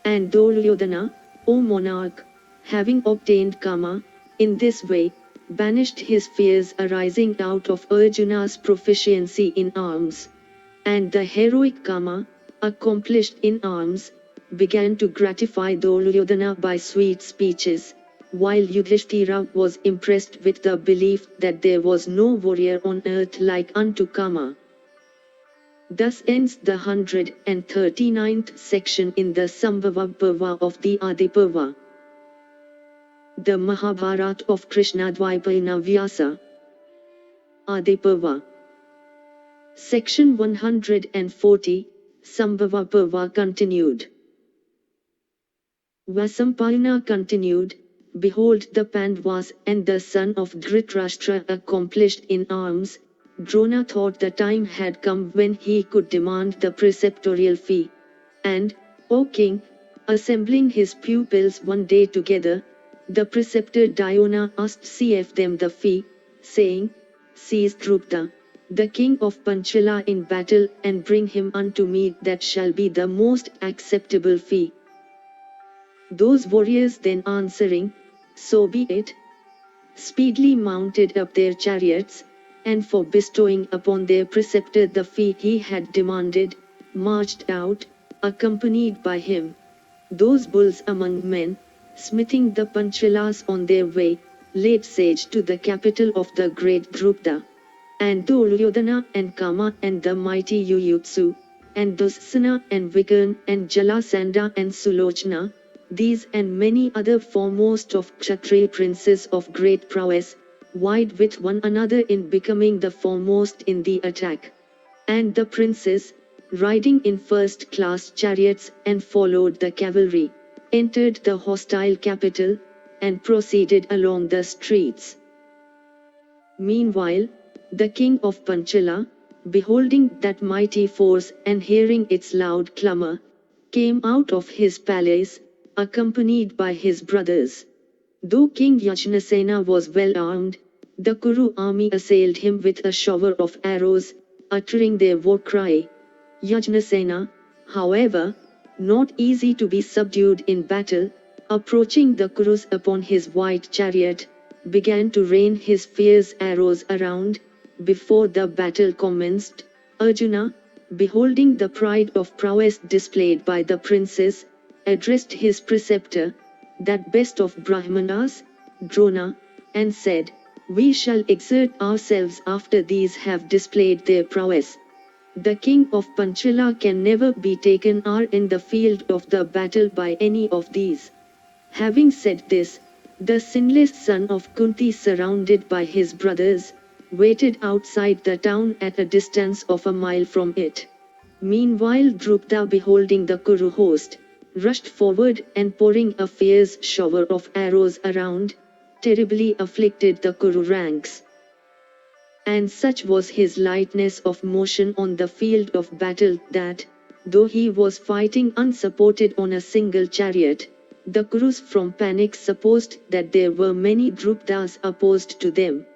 And Duryodhana, O monarch, having obtained Kama, in this way, banished his fears arising out of Arjuna's proficiency in arms. And the heroic Kama, accomplished in arms, began to gratify Duryodhana by sweet speeches, while Yudhishthira was impressed with the belief that there was no warrior on earth like unto Kama. Thus ends the 139th section in the Sambhava Parva of the Adi Parva. The Mahabharata of Krishna-Dwaipayana Vyasa. Adi Parva. Section 140, Sambhava Parva continued. Vasampayana continued, Behold the Pandavas and the son of Dhritarashtra accomplished in arms. Drona thought the time had come when he could demand the preceptorial fee. And, O king, assembling his pupils one day together, the preceptor Diona asked C.F. them the fee, saying, Seize Drupta, the king of Panchala in battle, and bring him unto me, that shall be the most acceptable fee. Those warriors then answering, So be it, speedily mounted up their chariots, and for bestowing upon their preceptor the fee he had demanded, marched out, accompanied by him. Those bulls among men, smithing the Panchalas on their way, laid siege to the capital of the great Drupta. And Duryodhana and Kama and the mighty Yuyutsu, and Dusasana and Vikarna and Jalasanda and Sulochana, these and many other foremost of Kshatriya princes of great prowess, vied with one another in becoming the foremost in the attack. And the princes, riding in first-class chariots and followed the cavalry, entered the hostile capital, and proceeded along the streets. Meanwhile, the king of Panchala, beholding that mighty force and hearing its loud clamor, came out of his palace, accompanied by his brothers. Though King Yajnasena was well armed, the Kuru army assailed him with a shower of arrows, uttering their war cry. Yajnasena, however, not easy to be subdued in battle, approaching the Kurus upon his white chariot, began to rain his fierce arrows around. Before the battle commenced, Arjuna, beholding the pride of prowess displayed by the princes, addressed his preceptor, that best of Brahmanas, Drona, and said, We shall exert ourselves after these have displayed their prowess. The king of Panchala can never be taken in the field of the battle by any of these. Having said this, the sinless son of Kunti, surrounded by his brothers, waited outside the town at a distance of a mile from it. Meanwhile Drupta, beholding the Kuru host, rushed forward and pouring a fierce shower of arrows around, terribly afflicted the Kuru ranks. And such was his lightness of motion on the field of battle that, though he was fighting unsupported on a single chariot. The Kurus from panic supposed that there were many Drupdas opposed to them.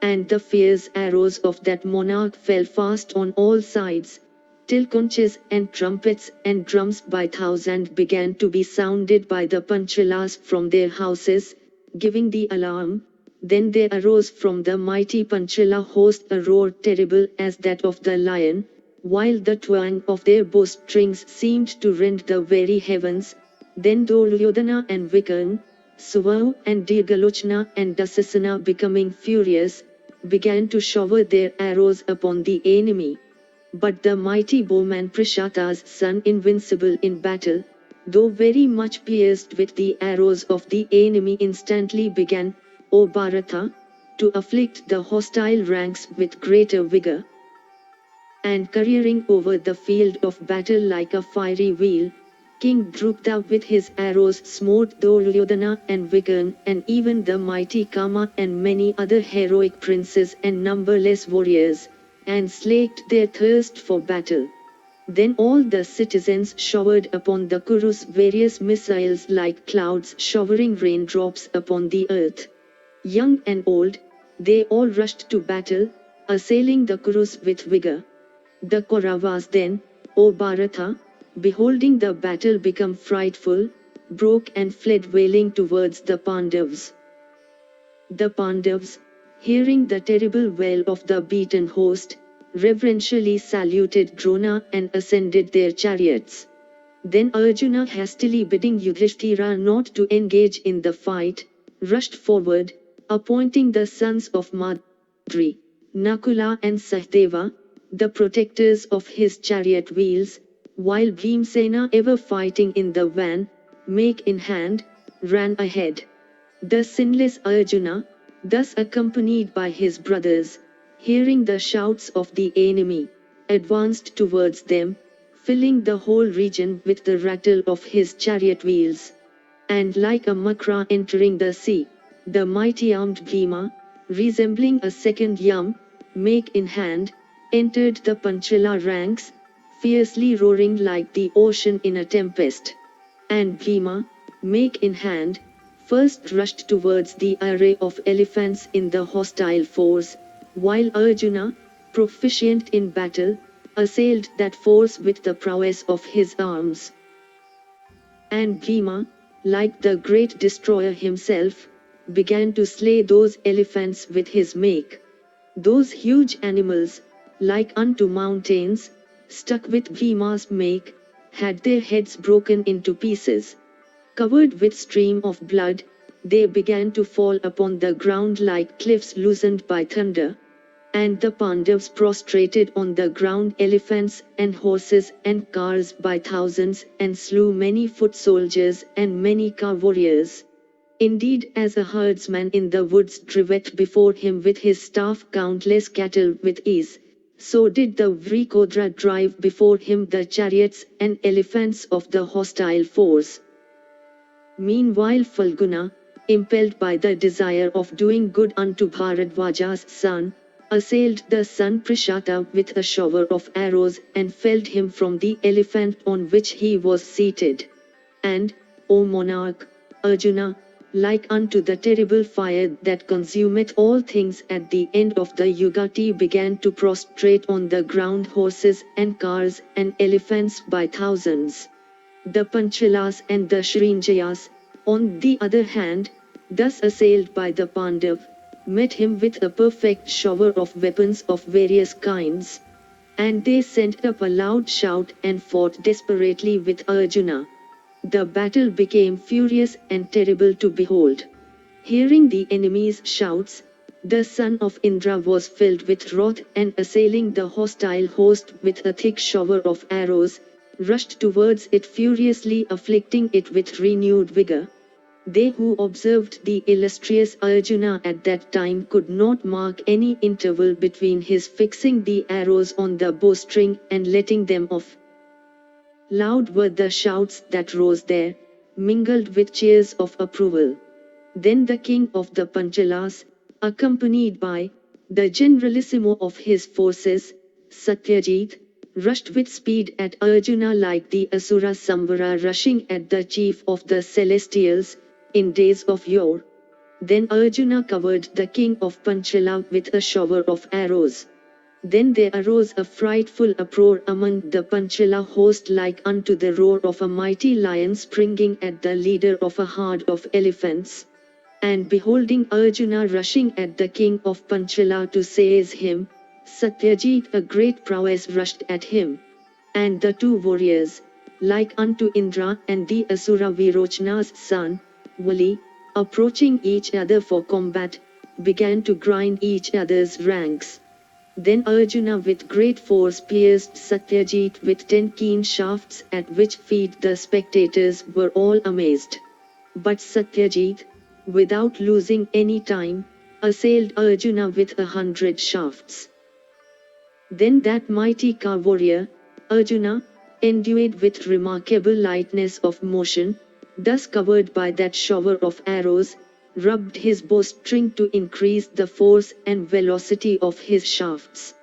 And the fierce arrows of that monarch fell fast on all sides, till conches and trumpets and drums by thousand began to be sounded by the Panchalas from their houses, giving the alarm. Then there arose from the mighty Panchala host a roar terrible as that of the lion, while the twang of their bowstrings seemed to rend the very heavens. Then Duryodhana and Vikarna, Suva and Dirgalochna and Dasasana becoming furious, began to shower their arrows upon the enemy. But the mighty bowman Prishata's son, invincible in battle, though very much pierced with the arrows of the enemy, instantly began, O Bharata, to afflict the hostile ranks with greater vigor. And careering over the field of battle like a fiery wheel, King Drupda with his arrows smote Duryodhana and Vikarna and even the mighty Kama and many other heroic princes and numberless warriors, and slaked their thirst for battle. Then all the citizens showered upon the Kurus various missiles like clouds showering raindrops upon the earth. Young and old, they all rushed to battle, assailing the Kurus with vigor. The Kauravas then, O Bharata, beholding the battle become frightful, broke and fled wailing towards the Pandavas. The Pandavas, hearing the terrible wail of the beaten host, reverentially saluted Drona and ascended their chariots. Then Arjuna, hastily bidding Yudhishthira not to engage in the fight, rushed forward, appointing the sons of Madri, Nakula and Sahdeva, the protectors of his chariot wheels, while Bhimsena, ever fighting in the van, make in hand, ran ahead. The sinless Arjuna, thus accompanied by his brothers, hearing the shouts of the enemy, advanced towards them, filling the whole region with the rattle of his chariot wheels. And like a Makra entering the sea, the mighty armed Bhima, resembling a second Yam, make in hand, entered the Panchala ranks, fiercely roaring like the ocean in a tempest. And Bhima, make in hand, first rushed towards the array of elephants in the hostile force, while Arjuna, proficient in battle, assailed that force with the prowess of his arms. And Bhima, like the great destroyer himself, began to slay those elephants with his make. Those huge animals, like unto mountains, stuck with Bhima's make, had their heads broken into pieces. Covered with stream of blood, they began to fall upon the ground like cliffs loosened by thunder. And the Pandavas prostrated on the ground elephants and horses and cars by thousands, and slew many foot soldiers and many car warriors. Indeed, as a herdsman in the woods driveth before him with his staff countless cattle with ease, so did the Vrikodra drive before him the chariots and elephants of the hostile force. Meanwhile Falguna, impelled by the desire of doing good unto Bharadwaja's son, assailed the son Prishata with a shower of arrows and felled him from the elephant on which he was seated. And, O monarch, Arjuna, like unto the terrible fire that consumeth all things at the end of the Yugati, began to prostrate on the ground horses and cars and elephants by thousands. The Panchalas and the Shrinjayas, on the other hand, thus assailed by the Pandav, met him with a perfect shower of weapons of various kinds. And they sent up a loud shout and fought desperately with Arjuna. The battle became furious and terrible to behold. Hearing the enemy's shouts, the son of Indra was filled with wrath and assailing the hostile host with a thick shower of arrows, rushed towards it furiously, afflicting it with renewed vigor. They who observed the illustrious Arjuna at that time could not mark any interval between his fixing the arrows on the bowstring and letting them off. Loud were the shouts that rose there, mingled with cheers of approval. Then the king of the Panchalas, accompanied by the generalissimo of his forces, Satyajit, rushed with speed at Arjuna like the Asura Samvara rushing at the chief of the celestials, in days of yore. Then Arjuna covered the king of Panchala with a shower of arrows. Then there arose a frightful uproar among the Panchala host like unto the roar of a mighty lion springing at the leader of a herd of elephants. And beholding Arjuna rushing at the king of Panchala to seize him, Satyajit a great prowess rushed at him. And the two warriors, like unto Indra and the Asura Virochana's son, Vali, approaching each other for combat, began to grind each other's ranks. Then Arjuna with great force pierced Satyajit with 10 keen shafts, at which feat the spectators were all amazed. But Satyajit, without losing any time, assailed Arjuna with 100 shafts. Then that mighty car warrior, Arjuna, endued with remarkable lightness of motion, thus covered by that shower of arrows, rubbed his bowstring to increase the force and velocity of his shafts.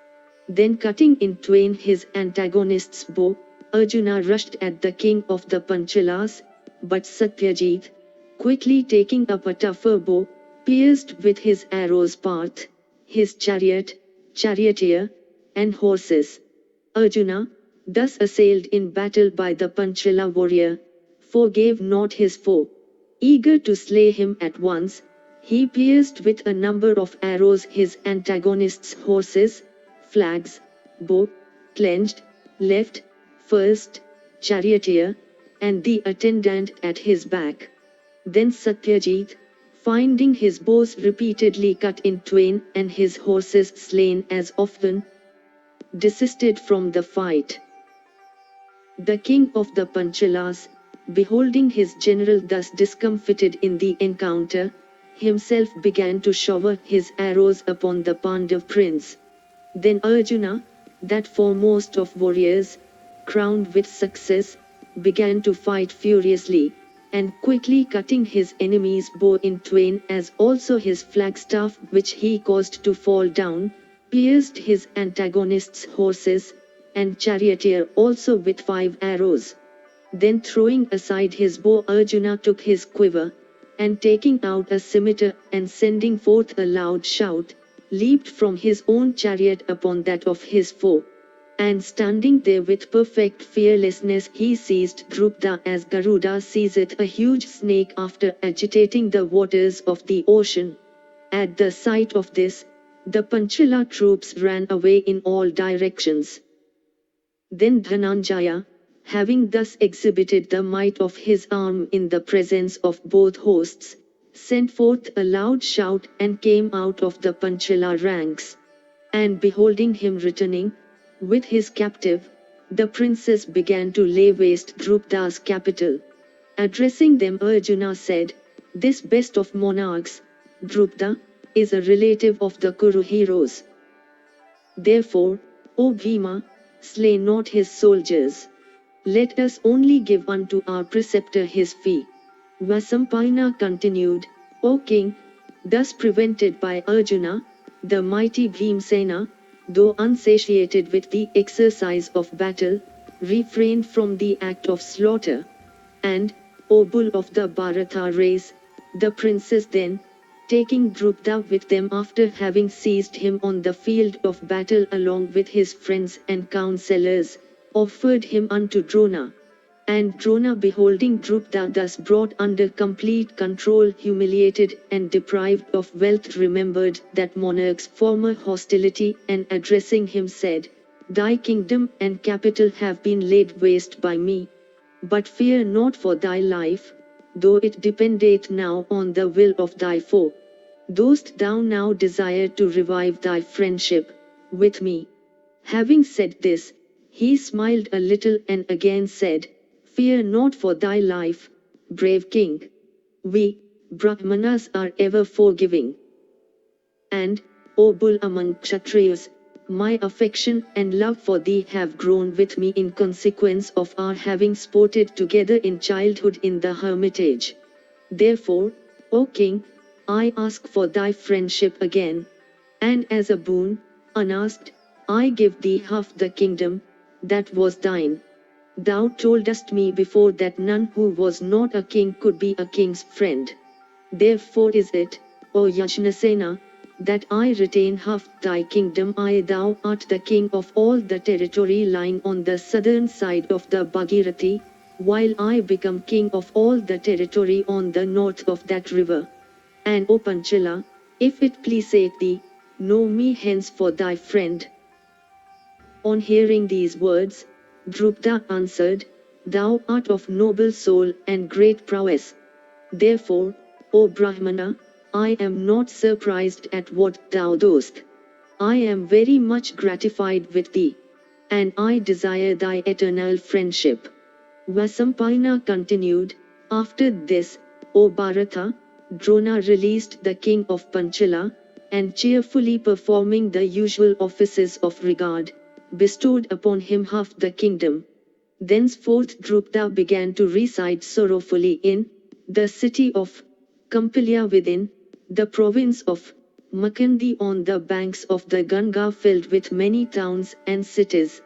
Then cutting in twain his antagonist's bow, Arjuna rushed at the king of the Panchalas, but Satyajit, quickly taking up a tougher bow, pierced with his arrows Parth, his chariot, charioteer, and horses. Arjuna, thus assailed in battle by the Panchala warrior, forgave not his foe. Eager to slay him at once, he pierced with a number of arrows his antagonist's horses, flags, bow, clenched, left, first, charioteer, and the attendant at his back. Then Satyajit, finding his bows repeatedly cut in twain and his horses slain as often, desisted from the fight. The king of the Panchalas, beholding his general thus discomfited in the encounter, himself began to shower his arrows upon the Pandav prince. Then Arjuna, that foremost of warriors, crowned with success, began to fight furiously, and quickly cutting his enemy's bow in twain as also his flagstaff which he caused to fall down, pierced his antagonist's horses, and charioteer also with 5 arrows. Then throwing aside his bow Arjuna took his quiver, and taking out a scimitar and sending forth a loud shout, leaped from his own chariot upon that of his foe. And standing there with perfect fearlessness he seized Drupda as Garuda seizeth a huge snake after agitating the waters of the ocean. At the sight of this, the Panchala troops ran away in all directions. Then Dhananjaya, having thus exhibited the might of his arm in the presence of both hosts, sent forth a loud shout and came out of the Panchala ranks. And beholding him returning, with his captive, the princes began to lay waste Drupda's capital. Addressing them Arjuna said, "This best of monarchs, Drupda, is a relative of the Kuru heroes. Therefore, O Bhima, slay not his soldiers. Let us only give unto our preceptor his fee." Vasampayana continued, "O king, thus prevented by Arjuna, the mighty Bhimsena, though unsatiated with the exercise of battle, refrained from the act of slaughter. And, O bull of the Bharata race, the princes then, taking Drupda with them after having seized him on the field of battle along with his friends and counselors, offered him unto Drona. And Drona beholding Drupda thus brought under complete control, humiliated and deprived of wealth, remembered that monarch's former hostility and addressing him said, "Thy kingdom and capital have been laid waste by me. But fear not for thy life, though it dependeth now on the will of thy foe. Dost thou now desire to revive thy friendship with me?" Having said this, he smiled a little and again said, "Fear not for thy life, brave king. We, Brahmanas, are ever forgiving. And, O bull among Kshatriyas, my affection and love for thee have grown with me in consequence of our having sported together in childhood in the hermitage. Therefore, O king, I ask for thy friendship again. And as a boon, unasked, I give thee half the kingdom, that was thine. Thou toldest me before that none who was not a king could be a king's friend. Therefore is it, O Yajnasena, that I retain half thy kingdom. Thou art the king of all the territory lying on the southern side of the Bhagirathi, while I become king of all the territory on the north of that river. And O Panchala, if it pleaseth thee, know me hence for thy friend. On hearing these words, Drupta answered, Thou art of noble soul and great prowess. Therefore, O Brahmana, I am not surprised at what thou dost. I am very much gratified with thee, and I desire thy eternal friendship. Vasampayana continued, After this, O Bharata, Drona released the king of Panchala, and cheerfully performing the usual offices of regard, bestowed upon him half the kingdom. Thenceforth Drupta began to reside sorrowfully in the city of Kampilya within the province of Makandi on the banks of the Ganga, filled with many towns and cities.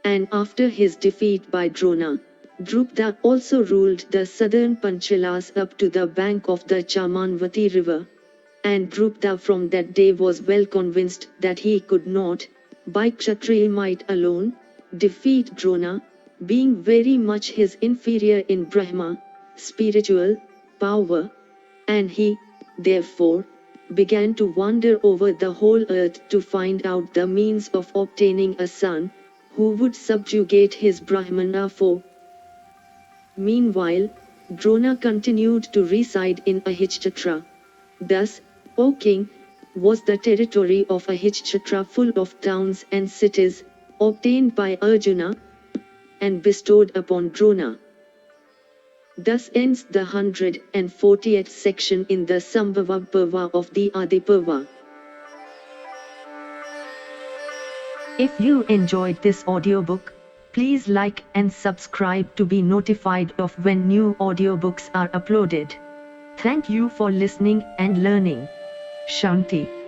And after his defeat by Drona, Drupta also ruled the southern Panchalas up to the bank of the Chamanvati river. And Drupta from that day was well convinced that he could not, by Kshatriya might alone, defeat Drona, being very much his inferior in Brahma, spiritual power, and he, therefore, began to wander over the whole earth to find out the means of obtaining a son, who would subjugate his Brahmana foe. Meanwhile, Drona continued to reside in Ahijchatra. Thus, O king, was the territory of Ahijchatra full of towns and cities, obtained by Arjuna, and bestowed upon Drona. Thus ends the 140th section in the Sambhava Parva of the Adi Parva. If you enjoyed this audiobook, please like and subscribe to be notified of when new audiobooks are uploaded. Thank you for listening and learning. Shanti.